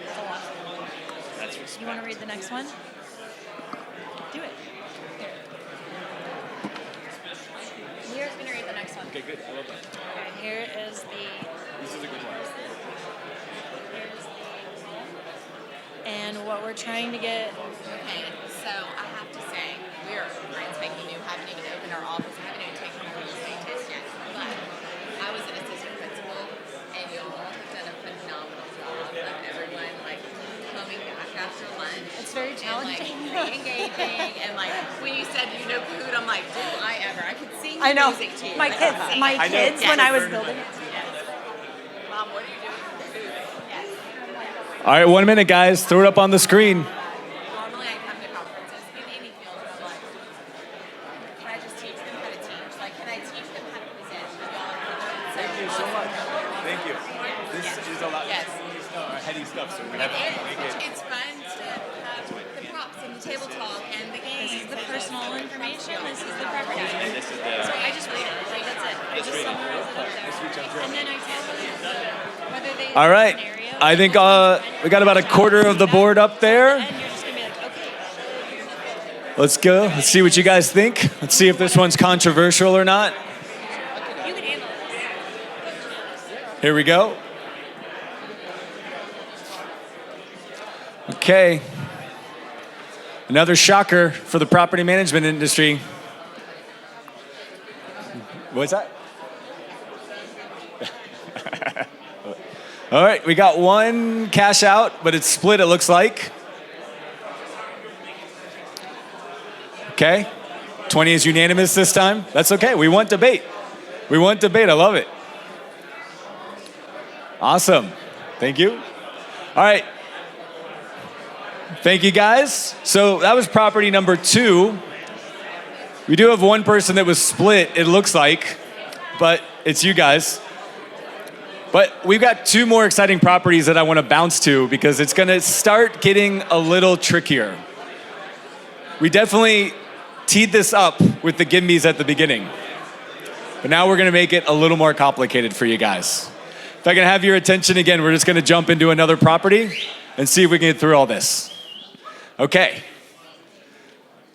Speaker 3: That's a lot. You want to read the next one? Do it. Lior's going to read the next one.
Speaker 2: Okay, good. I love that.
Speaker 3: Okay, here is the...
Speaker 2: This is a good one.
Speaker 3: Here's the... And what we're trying to get...
Speaker 13: Okay, so I have to say, we are brand spanking new, haven't even opened our office, haven't even taken a real estate test yet. But I was an assistant principal, and y'all have done a phenomenal job of everyone like coming back after lunch.
Speaker 3: It's very challenging.
Speaker 13: And, like, re-engaging, and like when you said you know food, I'm like, do I ever? I could sing
Speaker 3: I know.
Speaker 13: music to you.
Speaker 3: My
Speaker 13: I
Speaker 3: kids,
Speaker 13: could sing.
Speaker 3: my kids when I was building it.
Speaker 13: Yes. Mom, what are you doing with the food? Yes.
Speaker 2: All right, 1 minute, guys. Throw it up on the screen.
Speaker 13: Normally I come to conferences in any field, and I'm like, can I just teach them how to
Speaker 2: you so much. Thank you. This is a lot.
Speaker 13: Yes.
Speaker 2: Heady stuff, so we have to make it.
Speaker 13: It's fun to have the props and the table talk and the games.
Speaker 3: This is the personal information. This is the property.
Speaker 10: And this is
Speaker 3: So
Speaker 10: the,
Speaker 3: I just read it. Like, that's it. I just summarize it up there. And then I tell them whether they.
Speaker 2: All right.
Speaker 3: Scenario,
Speaker 2: I think we got about a quarter of the board up there.
Speaker 3: And you're just gonna be like, okay.
Speaker 2: Let's go. Let's see what you guys think. Let's see if this one's controversial or not.
Speaker 3: You can handle this.
Speaker 2: Here we go. Okay. Another shocker for the property management industry. What's that? All right, we got one cash out, but it's split, it looks like. Okay. 20 is unanimous this time. That's okay. We want debate. We want debate. I love it. Awesome. Thank you. All right. Thank you, guys. So that was property number 2. We do have one person that was split, it looks like, but it's you guys. But we've got 2 more exciting properties that I want to bounce to because it's going to start getting a little trickier. We definitely teed this up with the gimmies at the beginning. But now we're going to make it a little more complicated for you guys. If I can have your attention again, we're just going to jump into another property and see if we can get through all this. Okay.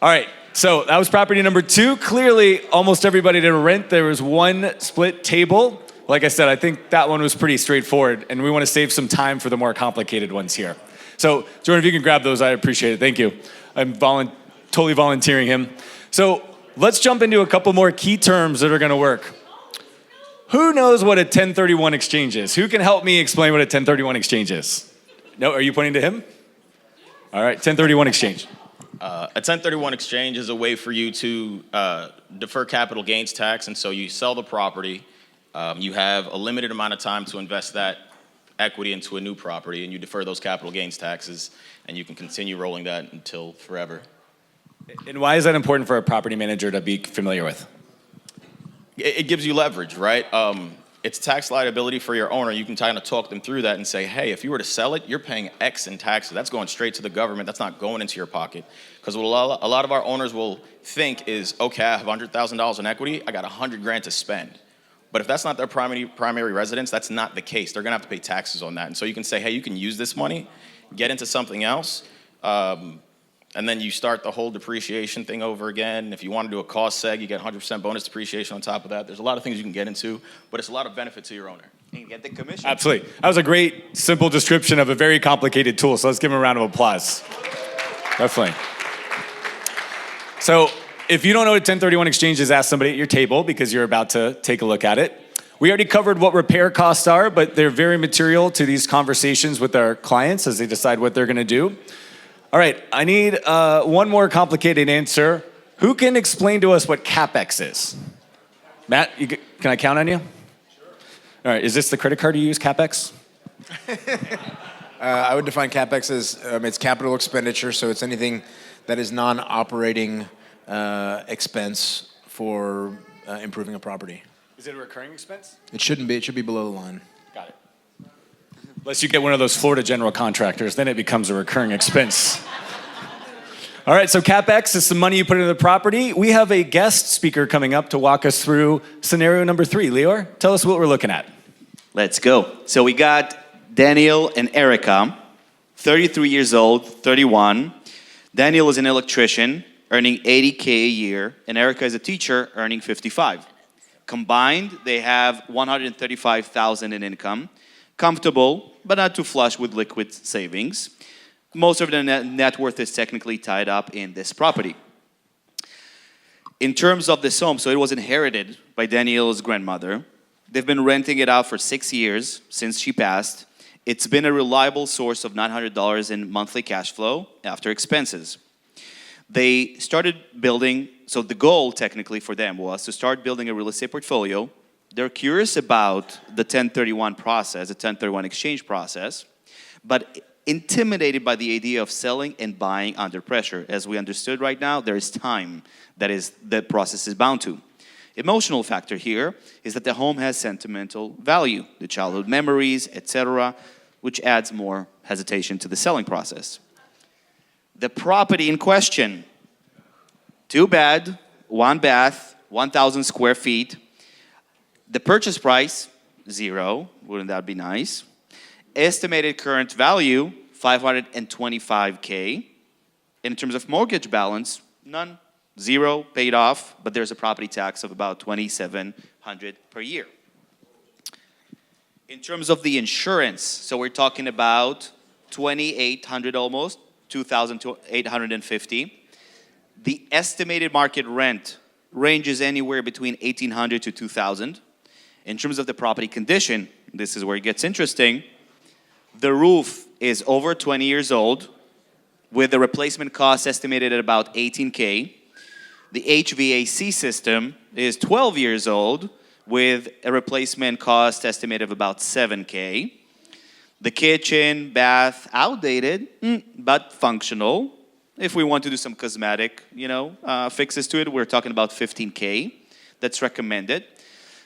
Speaker 2: All right. So that was property number 2. Clearly, almost everybody did a rent. There was one split table. Like I said, I think that one was pretty straightforward, and we want to save some time for the more complicated ones here. So, Jordan, if you can grab those, I appreciate it. Thank you. I'm totally volunteering him. So let's jump into a couple more key terms that are going to work. Who knows what a 1031 exchange is? Who can help me explain what a 1031 exchange is? No, are you pointing to him? All right, 1031 exchange.
Speaker 10: a 1031 exchange is a way for you to defer capital gains tax, and so you sell the property. You have a limited amount of time to invest that equity into a new property, and you defer those capital gains taxes, and you can continue rolling that until forever.
Speaker 2: And why is that important for a property manager to be familiar with?
Speaker 10: It gives you leverage, right? It's tax liability for your owner. You can kind of talk them through that and say, hey, if you were to sell it, you're paying X in taxes. That's going straight to the government. That's not going into your pocket. Because what a lot of our owners will think is, okay, I have $100,000 in equity. I got $100,000 to spend. But if that's not their primary residence, that's not the case. They're going to have to pay taxes on that. And so you can say, hey, you can use this money, get into something else, and then you start the whole depreciation thing over again. If you want to do a cost seg, you get 100% bonus depreciation on top of that. There's a lot of things you can get into, but it's a lot of benefit to your owner.
Speaker 4: And you get the commission.
Speaker 2: Absolutely. That was a great, simple description of a very complicated tool, so let's give him a round of applause. Definitely. So if you don't know what a 1031 exchange is, ask somebody at your table because you're about to take a look at it. We already covered what repair costs are, but they're very material to these conversations with our clients as they decide what they're going to do. All right, I need one more complicated answer. Who can explain to us what CapEx is? Matt, can I count on you? Sure. All right, is this the credit card you use, CapEx?
Speaker 14: I would define CapEx as it's capital expenditure, so it's anything that is non-operating expense for improving a property.
Speaker 2: Is it a recurring expense?
Speaker 14: It shouldn't be. It should be below the line.
Speaker 2: Got it. Unless you get one of those Florida general contractors, then it becomes a recurring expense. All right, so CapEx is the money you put into the property. We have a guest speaker coming up to walk us through scenario number 3. Lior, tell us what we're looking at.
Speaker 4: Let's go. So we got Daniel and Erica, 33 years old, 31. Daniel is an electrician, earning $80K a year, and Erica is a teacher, earning $55K. Combined, they have $135,000 in income. Comfortable, but not too flush with liquid savings. Most of the net worth is technically tied up in this property. In terms of this home, so it was inherited by Daniel's grandmother. They've been renting it out for 6 years since she passed. It's been a reliable source of $900 in monthly cash flow after expenses. They started building, so the goal technically for them was to start building a real estate portfolio. They're curious about the 1031 process, the 1031 exchange process, but intimidated by the idea of selling and buying under pressure. As we understood right now, there is time that the process is bound to. emotional factor here is that the home has sentimental value, the childhood memories, etc., which adds more hesitation to the selling process. The property in question, 2 bed, 1 bath, 1,000 square feet. The purchase price, 0. Wouldn't that be nice? Estimated current value, $525K. In terms of mortgage balance, none, 0, paid off, but there's a property tax of about $2,700 per year. In terms of the insurance, so we're talking about $2,800 almost, $2,850. The estimated market rent ranges anywhere between $1,800 to $2,000. In terms of the property condition, this is where it gets interesting. The roof is over 20 years old, with the replacement cost estimated at about $18K. The HVAC system is 12 years old, with a replacement cost estimated of about $7K. The kitchen, bath, outdated, but functional. If we want to do some cosmetic, fixes to it, we're talking about $15K. That's recommended.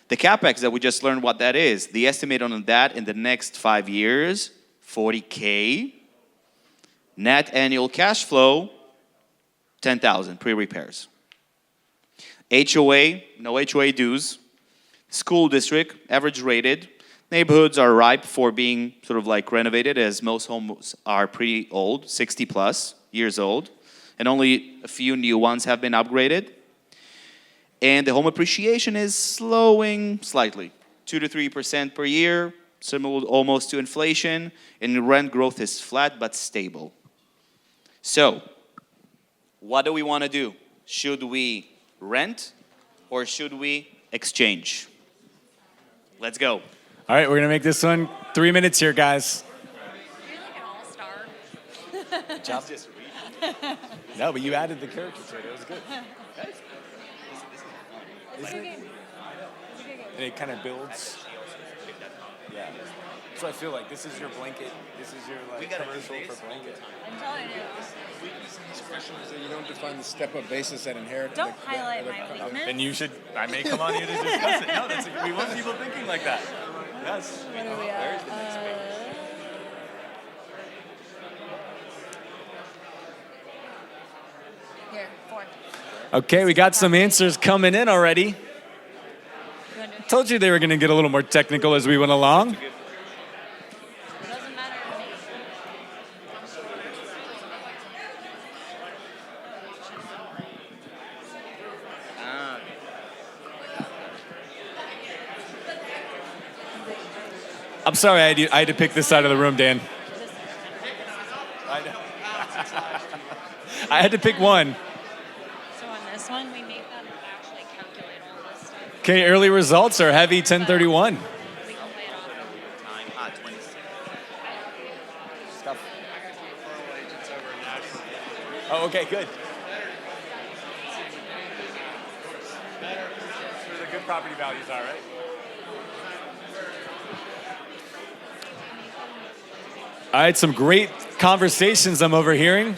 Speaker 4: The CapEx that we just learned what that is, the estimate on that in the next 5 years, $40K. Net annual cash flow, $10,000 pre-repairs. HOA, no HOA dues. School district, average rated. Neighborhoods are ripe for being sort of like renovated, as most homes are pretty old, 60 plus years old, and only a few new ones have been upgraded. And the home appreciation is slowing slightly, 2 to 3% per year, similar almost to inflation, and rent growth is flat but stable. So, what do we want to do? Should we rent or should we exchange? Let's go.
Speaker 2: All right, we're going to make this one 3 minutes here, guys.
Speaker 13: You're like an all-star.
Speaker 2: Good job. No, but you added the character to it. It was good. And it kind of builds. Yeah. So I feel like this is your blanket. This is your commercial for blanket.
Speaker 13: I'm telling you.
Speaker 14: This question is that you don't define the step-up basis that inherit.
Speaker 13: Don't highlight my weakness.
Speaker 2: And you should. I may come on here to discuss it. No, we want people thinking like that. Yes.
Speaker 13: What are we at? Here, 4.
Speaker 2: Okay, we got some answers coming in already. Told you they were going to get a little more technical as we went along. I'm sorry I had to pick this side of the room, Dan. I had to pick one.
Speaker 3: So on this one, we make them actually calculate all this stuff.
Speaker 2: Okay, early results are heavy 1031.
Speaker 3: We can play it off.
Speaker 2: Stuff. Oh, okay, good. The good property values are, right? All right, some great conversations I'm overhearing.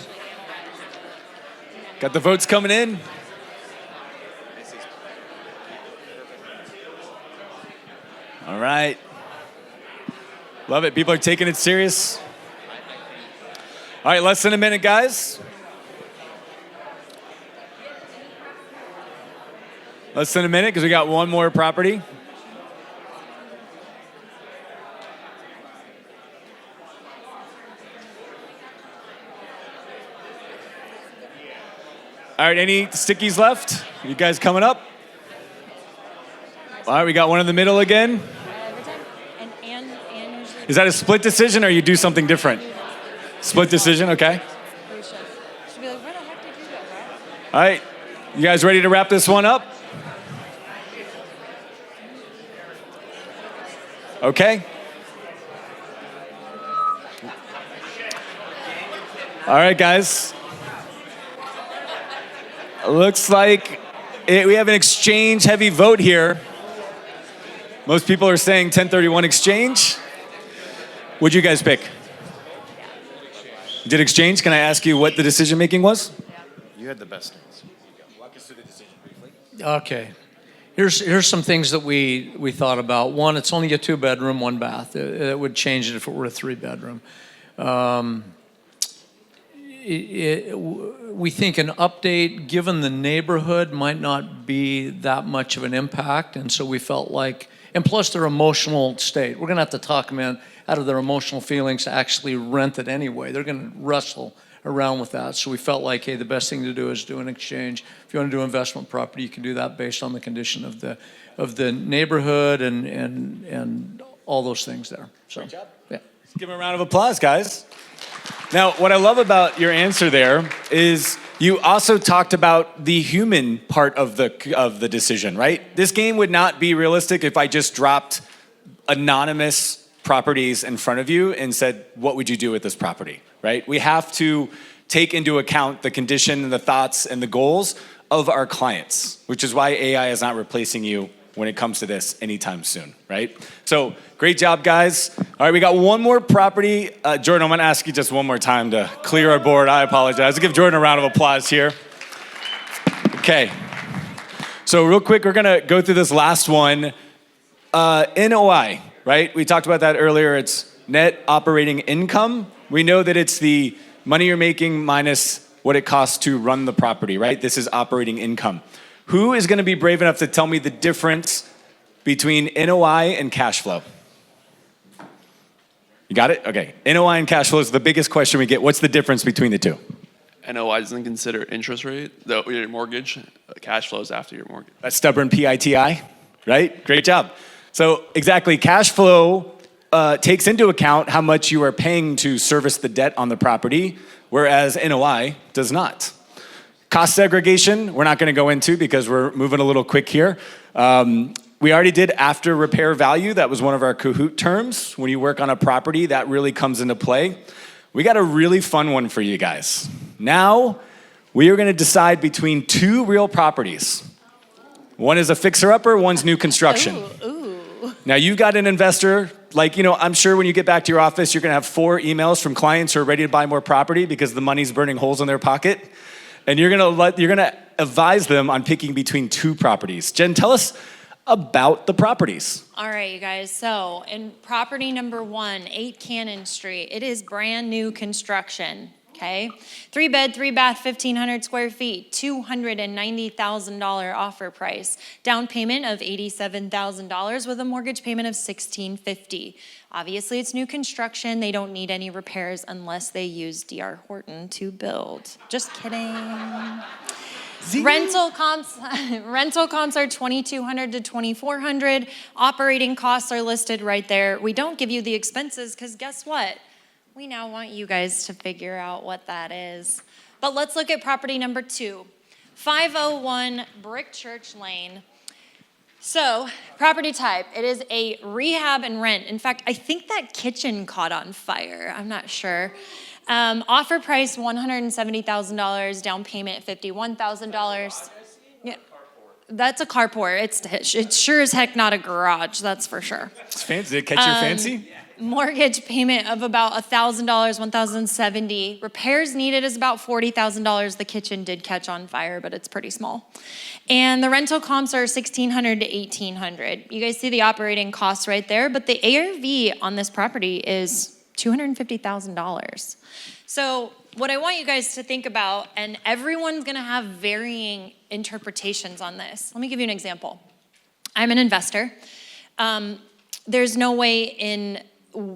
Speaker 2: Got the votes coming in. All right. Love it. People are taking it serious. All right, less than a minute, guys. Less than a minute because we got one more property. All right, any stickies left? You guys coming up? All right, we got one in the middle again.
Speaker 3: Every time. And usually.
Speaker 2: Is that a split decision or you do something different? Split decision, okay.
Speaker 3: We should. Should be like, where the heck did you go, bro?
Speaker 2: All right, you guys ready to wrap this one up? Okay. All right, guys. Looks like we have an exchange heavy vote here. Most people are saying 1031 exchange. What'd you guys pick? Did exchange? Can I ask you what the decision making was?
Speaker 6: You had the best answer.
Speaker 14: Walk us through the decision briefly.
Speaker 15: Okay. Here's some things that we thought about. One, it's only a 2-bedroom, 1 bath. It would change it if it were a 3-bedroom. We think an update, given the neighborhood, might not be that much of an impact, and so we felt like, and plus their emotional state. We're gonna have to talk them out of their emotional feelings to actually rent it anyway. They're gonna wrestle around with that. So we felt like, hey, the best thing to do is do an exchange. If you want to do investment property, you can do that based on the condition of the neighborhood and all those things there. So,
Speaker 2: great job.
Speaker 15: Yeah.
Speaker 2: Let's give them a round of applause, guys. Now, what I love about your answer there is you also talked about the human part of the decision, right? This game would not be realistic if I just dropped anonymous properties in front of you and said, what would you do with this property, right? We have to take into account the condition and the thoughts and the goals of our clients, which is why AI is not replacing you when it comes to this anytime soon, right? So great job, guys. All right, we got one more property. Jordan, I'm gonna ask you just one more time to clear our board. I apologize. Let's give Jordan a round of applause here. Okay. So real quick, we're gonna go through this last one. NOI, right? We talked about that earlier. It's net operating income. We know that it's the money you're making minus what it costs to run the property, right? This is operating income. Who is gonna be brave enough to tell me the difference between NOI and cash flow? You got it? Okay. NOI and cash flow is the biggest question we get. What's the difference between the two?
Speaker 16: NOI doesn't consider interest rate, though your mortgage. Cash flows after your mortgage.
Speaker 2: That's stubborn PITI, right? Great job. So exactly, cash flow takes into account how much you are paying to service the debt on the property, whereas NOI does not. Cost segregation, we're not gonna go into because we're moving a little quick here. We already did after repair value. That was one of our Kahoot terms. When you work on a property, that really comes into play. We got a really fun one for you guys. Now, we are gonna decide between 2 real properties. One is a fixer-upper, one's new construction. Now, you got an investor, like, I'm sure when you get back to your office, you're gonna have 4 emails from clients who are ready to buy more property because the money's burning holes in their pocket. And you're gonna advise them on picking between 2 properties. Jen, tell us about the properties.
Speaker 3: All right, you guys. So in property number 1, 8 Cannon Street, it is brand new construction. Okay, 3-bed, 3-bath, 1,500 square feet, $290,000 offer price. Down payment of $87,000 with a mortgage payment of $1,650. Obviously, it's new construction. They don't need any repairs unless they use D.R. Horton to build. Just kidding. Rental comps are $2,200 to $2,400. Operating costs are listed right there. We don't give you the expenses because guess what? We now want you guys to figure out what that is. But let's look at property number 2, 501 Brick Church Lane. So, property type, it is a rehab and rent. In fact, I think that kitchen caught on fire. I'm not sure. Offer price $170,000, down payment $51,000. Yeah, that's a carport. It's sure as heck not a garage, that's for sure.
Speaker 2: It's fancy. Did it catch your fancy?
Speaker 3: Mortgage payment of about $1,000, $1,070. Repairs needed is about $40,000. The kitchen did catch on fire, but it's pretty small. And the rental comps are $1,600 to $1,800. You guys see the operating costs right there, but the ARV on this property is $250,000. So what I want you guys to think about, and everyone's gonna have varying interpretations on this. Let me give you an example. I'm an investor. There's no way in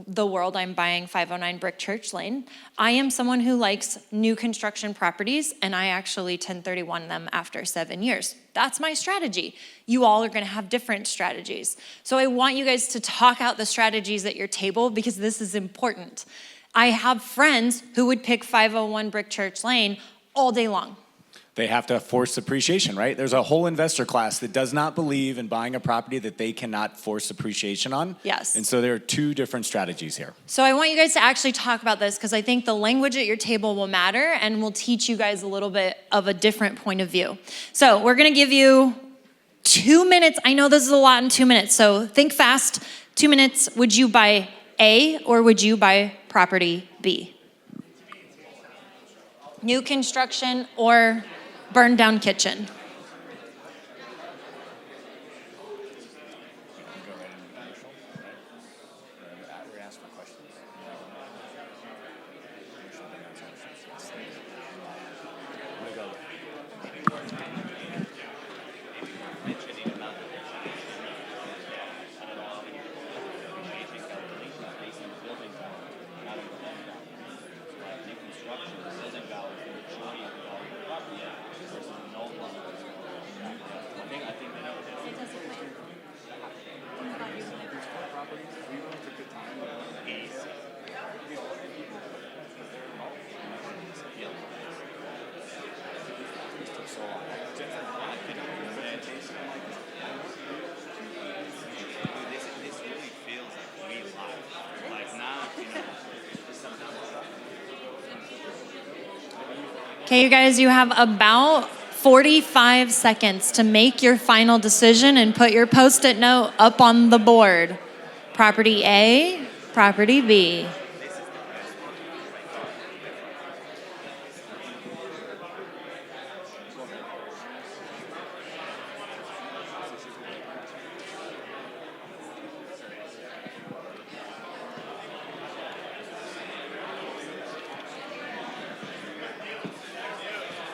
Speaker 3: the world I'm buying 509 Brick Church Lane. I am someone who likes new construction properties, and I actually 1031 them after 7 years. That's my strategy. You all are gonna have different strategies. So I want you guys to talk out the strategies at your table because this is important. I have friends who would pick 501 Brick Church Lane all day long.
Speaker 2: They have to force appreciation, right? There's a whole investor class that does not believe in buying a property that they cannot force appreciation on.
Speaker 3: Yes.
Speaker 2: And so there are 2 different strategies here.
Speaker 3: So I want you guys to actually talk about this because I think the language at your table will matter and will teach you guys a little bit of a different point of view. So we're gonna give you 2 minutes. I know this is a lot in 2 minutes, so think fast. 2 minutes, would you buy A or would you buy property B? New construction or burned down kitchen? Okay, you guys, you have about 45 seconds to make your final decision and put your Post-it note up on the board. Property A, property B.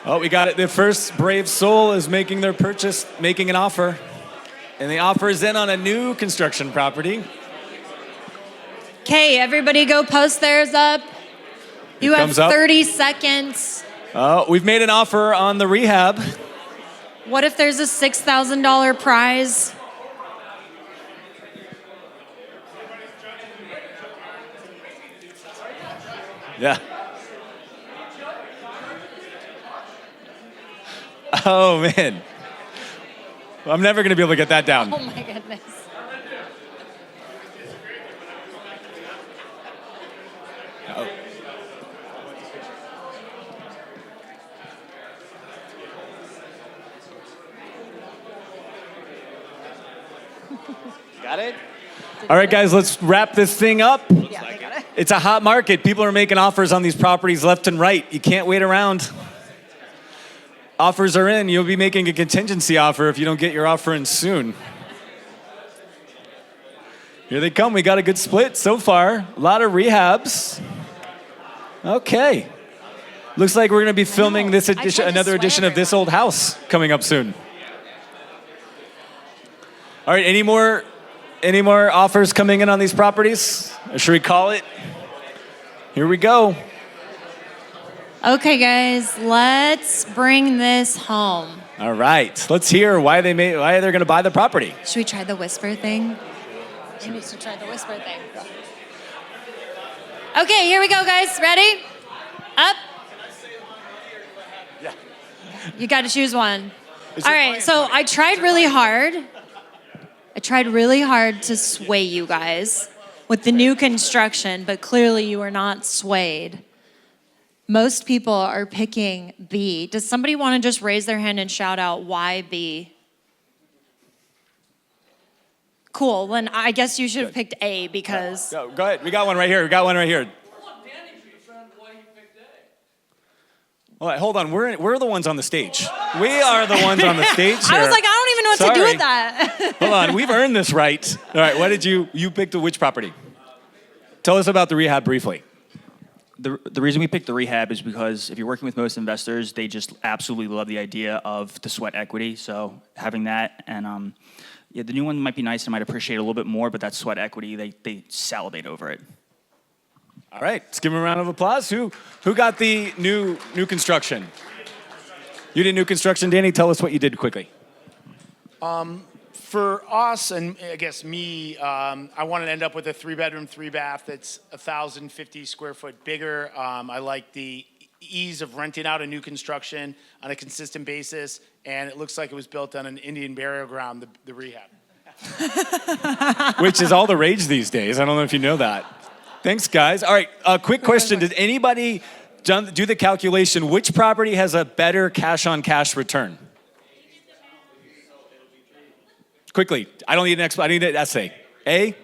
Speaker 2: Oh, we got it. The first brave soul is making their purchase, making an offer. And the offer is in on a new construction property.
Speaker 3: Okay, everybody go post theirs up. You have
Speaker 2: comes up.
Speaker 3: 30 seconds.
Speaker 2: Oh, we've made an offer on the rehab.
Speaker 3: What if there's a $6,000 prize?
Speaker 2: Yeah. Oh, man. I'm never going to be able to get that down.
Speaker 3: Oh my goodness.
Speaker 2: Oh.
Speaker 4: Got it?
Speaker 2: All right, guys, let's wrap this thing up. It's a hot market. People are making offers on these properties left and right. You can't wait around. Offers are in. You'll be making a contingency offer if you don't get your offer in soon. Here they come. We got a good split so far. A lot of rehabs. Okay. Looks like we're going to be filming this edition, another edition of This Old House coming up soon. All right, any more offers coming in on these properties? Or should we call it? Here we go.
Speaker 3: Okay, guys, let's bring this home.
Speaker 2: All right, let's hear why they're going to buy the property.
Speaker 3: Should we try the whisper thing? We need to try the whisper thing. Okay, here we go, guys. Ready? Up.
Speaker 2: Yeah.
Speaker 3: You got to choose one. All right, so I tried really hard. To sway you guys with the new construction, but clearly you are not swayed. Most people are picking B. Does somebody want to just raise their hand and shout out why B? Cool, then I guess you should have picked A because...
Speaker 2: Go ahead, we got one right here. All right, hold on, we're the ones on the stage. We are the ones on the stage here.
Speaker 3: I was like, I don't even know what to do with that.
Speaker 2: Hold on, we've earned this right. All right, what did you picked which property? Tell us about the rehab briefly.
Speaker 1: The reason we picked the rehab is because if you're working with most investors, they just absolutely love the idea of the sweat equity. So having that and yeah, the new one might be nice and might appreciate it a little bit more, but that sweat equity, they salivate over it.
Speaker 2: All right, let's give them a round of applause. Who got the new construction? You did new construction, Danny. Tell us what you did quickly.
Speaker 17: For us, and I guess me, I wanted to end up with a 3-bedroom, 3-bath that's 1,050 square foot bigger. I like the ease of renting out a new construction on a consistent basis, and it looks like it was built on an Indian burial ground, the rehab.
Speaker 2: Which is all the rage these days. I don't know if you know that. Thanks, guys. All right, a quick question. Did anybody do the calculation? Which property has a better cash-on-cash return? Quickly, I don't need I need an essay. A?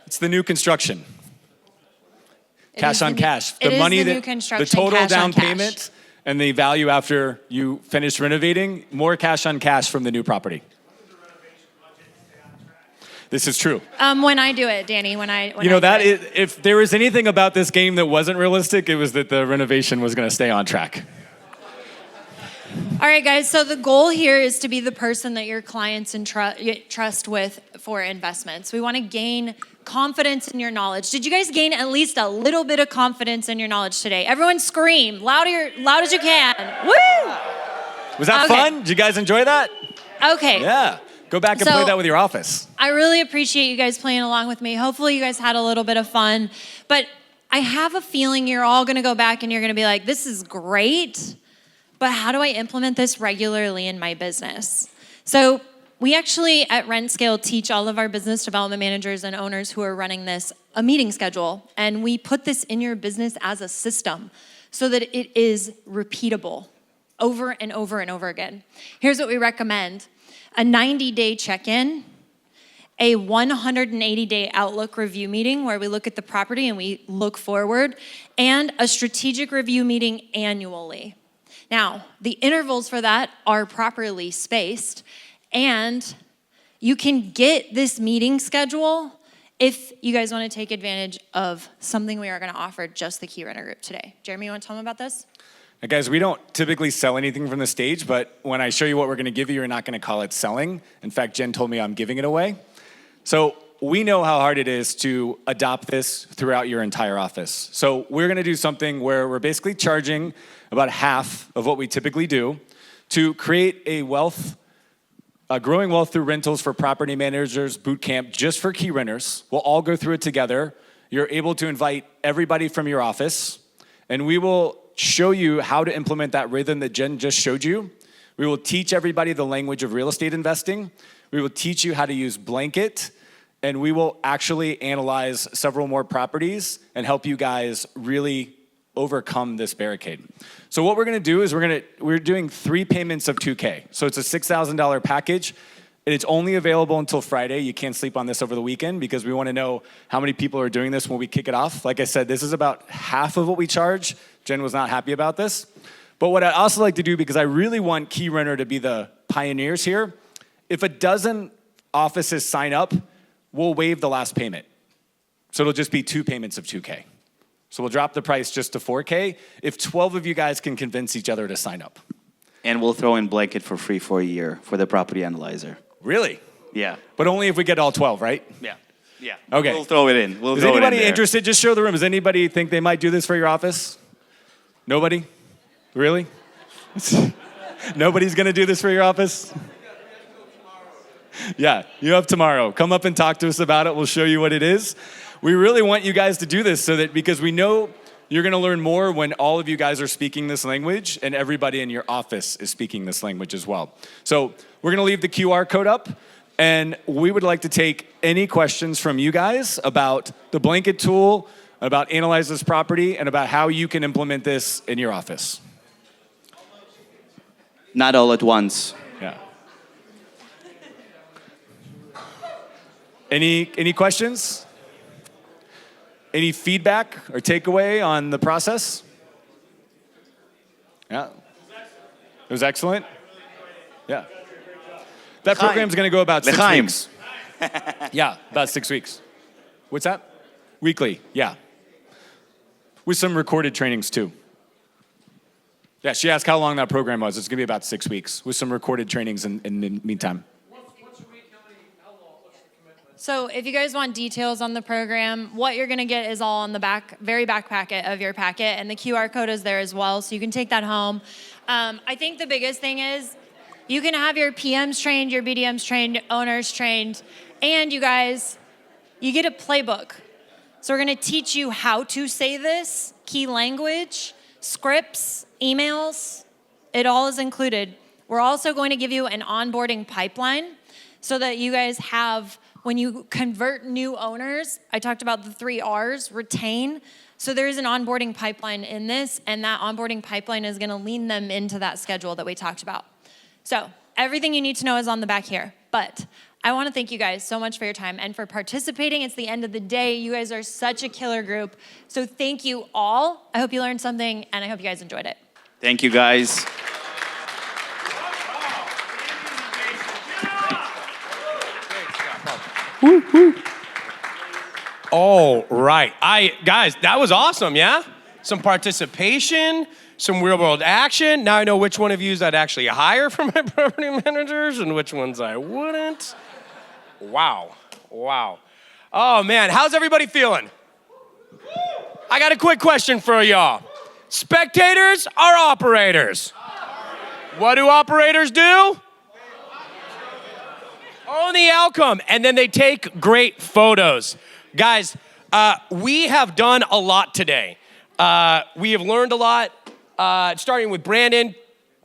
Speaker 2: It's the new construction. Cash on cash. The money
Speaker 3: the new
Speaker 2: that
Speaker 3: construction,
Speaker 2: the total
Speaker 3: cash
Speaker 2: down
Speaker 3: on cash.
Speaker 2: payment and the value after you finish renovating, more cash on cash from the new property. This is true.
Speaker 3: When I do it, Danny,
Speaker 2: if there was anything about this game that wasn't realistic, it was that the renovation was going to stay on track.
Speaker 3: All right, guys, so the goal here is to be the person that your clients trust with for investments. We want to gain confidence in your knowledge. Did you guys gain at least a little bit of confidence in your knowledge today? Everyone scream, loud as you can. Woo!
Speaker 2: Was that fun? Did you guys enjoy that?
Speaker 3: Okay.
Speaker 2: Yeah. Go back and play that with your office.
Speaker 3: I really appreciate you guys playing along with me. Hopefully you guys had a little bit of fun. But I have a feeling you're all going to go back and you're going to be like, this is great, but how do I implement this regularly in my business? So We actually at Rentscale teach all of our business development managers and owners who are running this a meeting schedule, and we put this in your business as a system so that it is repeatable over and over and over again. Here's what we recommend: a 90-day check-in, a 180-day outlook review meeting where we look at the property and we look forward, and a strategic review meeting annually. Now, the intervals for that are properly spaced, and you can get this meeting schedule if you guys want to take advantage of something we are going to offer just the Key Renter Group today. Jeremy, you want to tell them about this?
Speaker 2: Now, guys, we don't typically sell anything from the stage, but when I show you what we're going to give you, you're not going to call it selling. In fact, Jen told me I'm giving it away. So we know how hard it is to adopt this throughout your entire office. So we're going to do something where we're basically charging about half of what we typically do to create a growing wealth through rentals for property managers boot camp just for key renters. We'll all go through it together. You're able to invite everybody from your office, and we will show you how to implement that rhythm that Jen just showed you. We will teach everybody the language of real estate investing. We will teach you how to use Blanket, and we will actually analyze several more properties and help you guys really overcome this barricade. So what we're gonna do is we're doing 3 payments of $2K. So it's a $6,000 package, and it's only available until Friday. You can't sleep on this over the weekend because we wanna know how many people are doing this when we kick it off. Like I said, this is about half of what we charge. Jen was not happy about this. But what I'd also like to do, because I really want Key Renter to be the pioneers here, if a dozen offices sign up, we'll waive the last payment. So it'll just be 2 payments of $2K. So we'll drop the price just to $4K if 12 of you guys can convince each other to sign up.
Speaker 4: And we'll throw in Blanket for free for a year for the property analyzer.
Speaker 2: Really?
Speaker 4: Yeah.
Speaker 2: But only if we get all 12, right?
Speaker 4: Yeah. Yeah.
Speaker 2: Okay.
Speaker 4: We'll throw it in.
Speaker 2: Is anybody interested? Just show the room. Does anybody think they might do this for your office? Nobody? Really? Nobody's gonna do this for your office? Yeah, you have tomorrow. Come up and talk to us about it. We'll show you what it is. We really want you guys to do this so that, because we know you're gonna learn more when all of you guys are speaking this language and everybody in your office is speaking this language as well. So we're gonna leave the QR code up, and we would like to take any questions from you guys about the Blanket tool, about Analyze This Property, and about how you can implement this in your office.
Speaker 4: Not all at once.
Speaker 2: Yeah. Any questions? Any feedback or takeaway on the process? Yeah. It was excellent? Yeah. That program's going to go about 6 weeks. Yeah, about 6 weeks. What's that? Weekly, yeah. With some recorded trainings too. Yeah, she asked how long that program was. It's going to be about 6 weeks with some recorded trainings in the meantime.
Speaker 3: So if you guys want details on the program, what you're gonna get is all on the very back packet of your packet, and the QR code is there as well, so you can take that home. I think the biggest thing is you can have your PMs trained, your BDMs trained, owners trained, and you guys, you get a playbook. So we're gonna teach you how to say this, key language, scripts, emails, it all is included. We're also going to give you an onboarding pipeline so that you guys have, when you convert new owners, I talked about the 3 R's, retain. So there's an onboarding pipeline in this, and that onboarding pipeline is gonna lean them into that schedule that we talked about. So everything you need to know is on the back here. But I wanna thank you guys so much for your time and for participating. It's the end of the day. You guys are such a killer group. So thank you all. I hope you learned something, and I hope you guys enjoyed it.
Speaker 4: Thank you, guys.
Speaker 18: Woo, woo. All right. Guys, that was awesome, yeah? Some participation, some real world action. Now I know which one of yous I'd actually hire for my property managers and which ones I wouldn't. Wow. Wow. Oh man, how's everybody feeling? I got a quick question for y'all. Spectators or operators? What do operators do? Own the outcome, and then they take great photos. Guys, we have done a lot today. We have learned a lot, starting with Brandon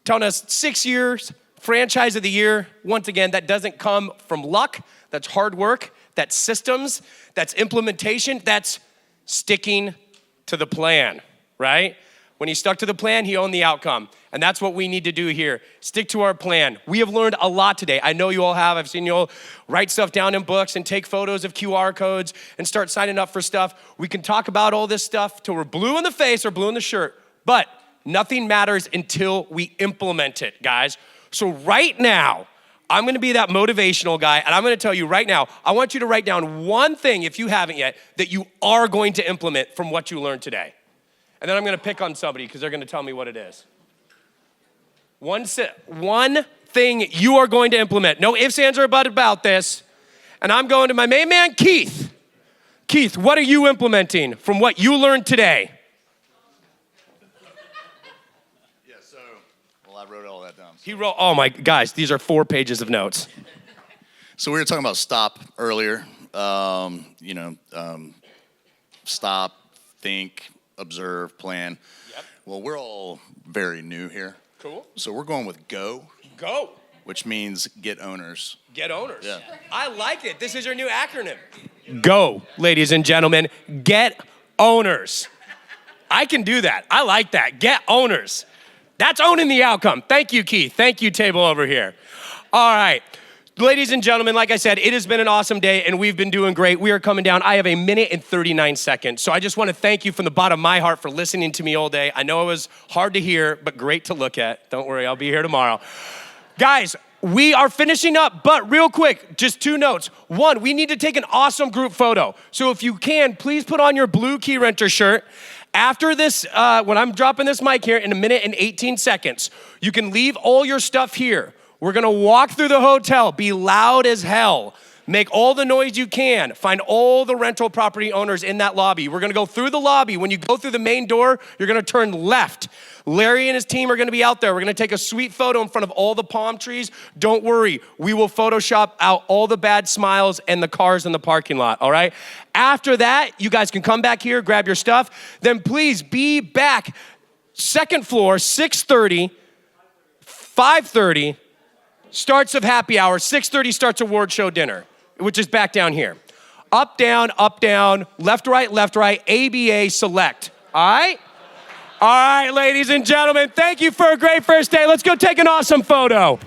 Speaker 18: telling us 6 years franchise of the year, once again, that doesn't come from luck, that's hard work, that's systems, that's implementation, that's sticking to the plan, right? When he stuck to the plan, he owned the outcome. And that's what we need to do here. Stick to our plan. We have learned a lot today. I know you all have. I've seen you all write stuff down in books and take photos of QR codes and start signing up for stuff. We can talk about all this stuff till we're blue in the face or blue in the shirt, but nothing matters until we implement it, guys. So right now, I'm gonna be that motivational guy, and I'm gonna tell you right now, I want you to write down one thing, if you haven't yet, that you are going to implement from what you learned today. And then I'm gonna pick on somebody because they're gonna tell me what it is. One thing you are going to implement. No ifs, ands, or buts about this. And I'm going to my main man, Keith. Keith, what are you implementing from what you learned today?
Speaker 19: I wrote all that down.
Speaker 18: He wrote, oh my, guys, these are 4 pages of notes.
Speaker 19: So we were talking about stop earlier. Stop, think, observe, plan. Yep. Well, we're all very new here.
Speaker 18: Cool.
Speaker 19: So we're going with go.
Speaker 18: Go.
Speaker 19: Which means get owners.
Speaker 18: Get owners.
Speaker 19: Yeah.
Speaker 18: I like it. This is your new acronym. Go, ladies and gentlemen. Get owners. I can do that. I like that. Get owners. That's owning the outcome. Thank you, Keith. Thank you, table over here. All right. Ladies and gentlemen, like I said, it has been an awesome day and we've been doing great. We are coming down. I have 1 minute and 39 seconds. So I just want to thank you from the bottom of my heart for listening to me all day. I know it was hard to hear, but great to look at. Don't worry, I'll be here tomorrow. Guys, we are finishing up, but real quick, just 2 notes. 1, we need to take an awesome group photo. So if you can, please put on your blue Key Renter shirt. After this, when I'm dropping this mic here in 1 minute and 18 seconds, you can leave all your stuff here. We're gonna walk through the hotel, be loud as hell, make all the noise you can, find all the rental property owners in that lobby. We're gonna go through the lobby. When you go through the main door, you're gonna turn left. Larry and his team are gonna be out there. We're gonna take a sweet photo in front of all the palm trees. Don't worry, we will Photoshop out all the bad smiles and the cars in the parking lot, all right? After that, you guys can come back here, grab your stuff. Then please be back, 2nd floor, 6:30, 5:30, starts of happy hour, 6:30 starts award show dinner, which is back down here. Up, down, left, right, ABA select, all right? All right, ladies and gentlemen, thank you for a great first day. Let's go take an awesome photo.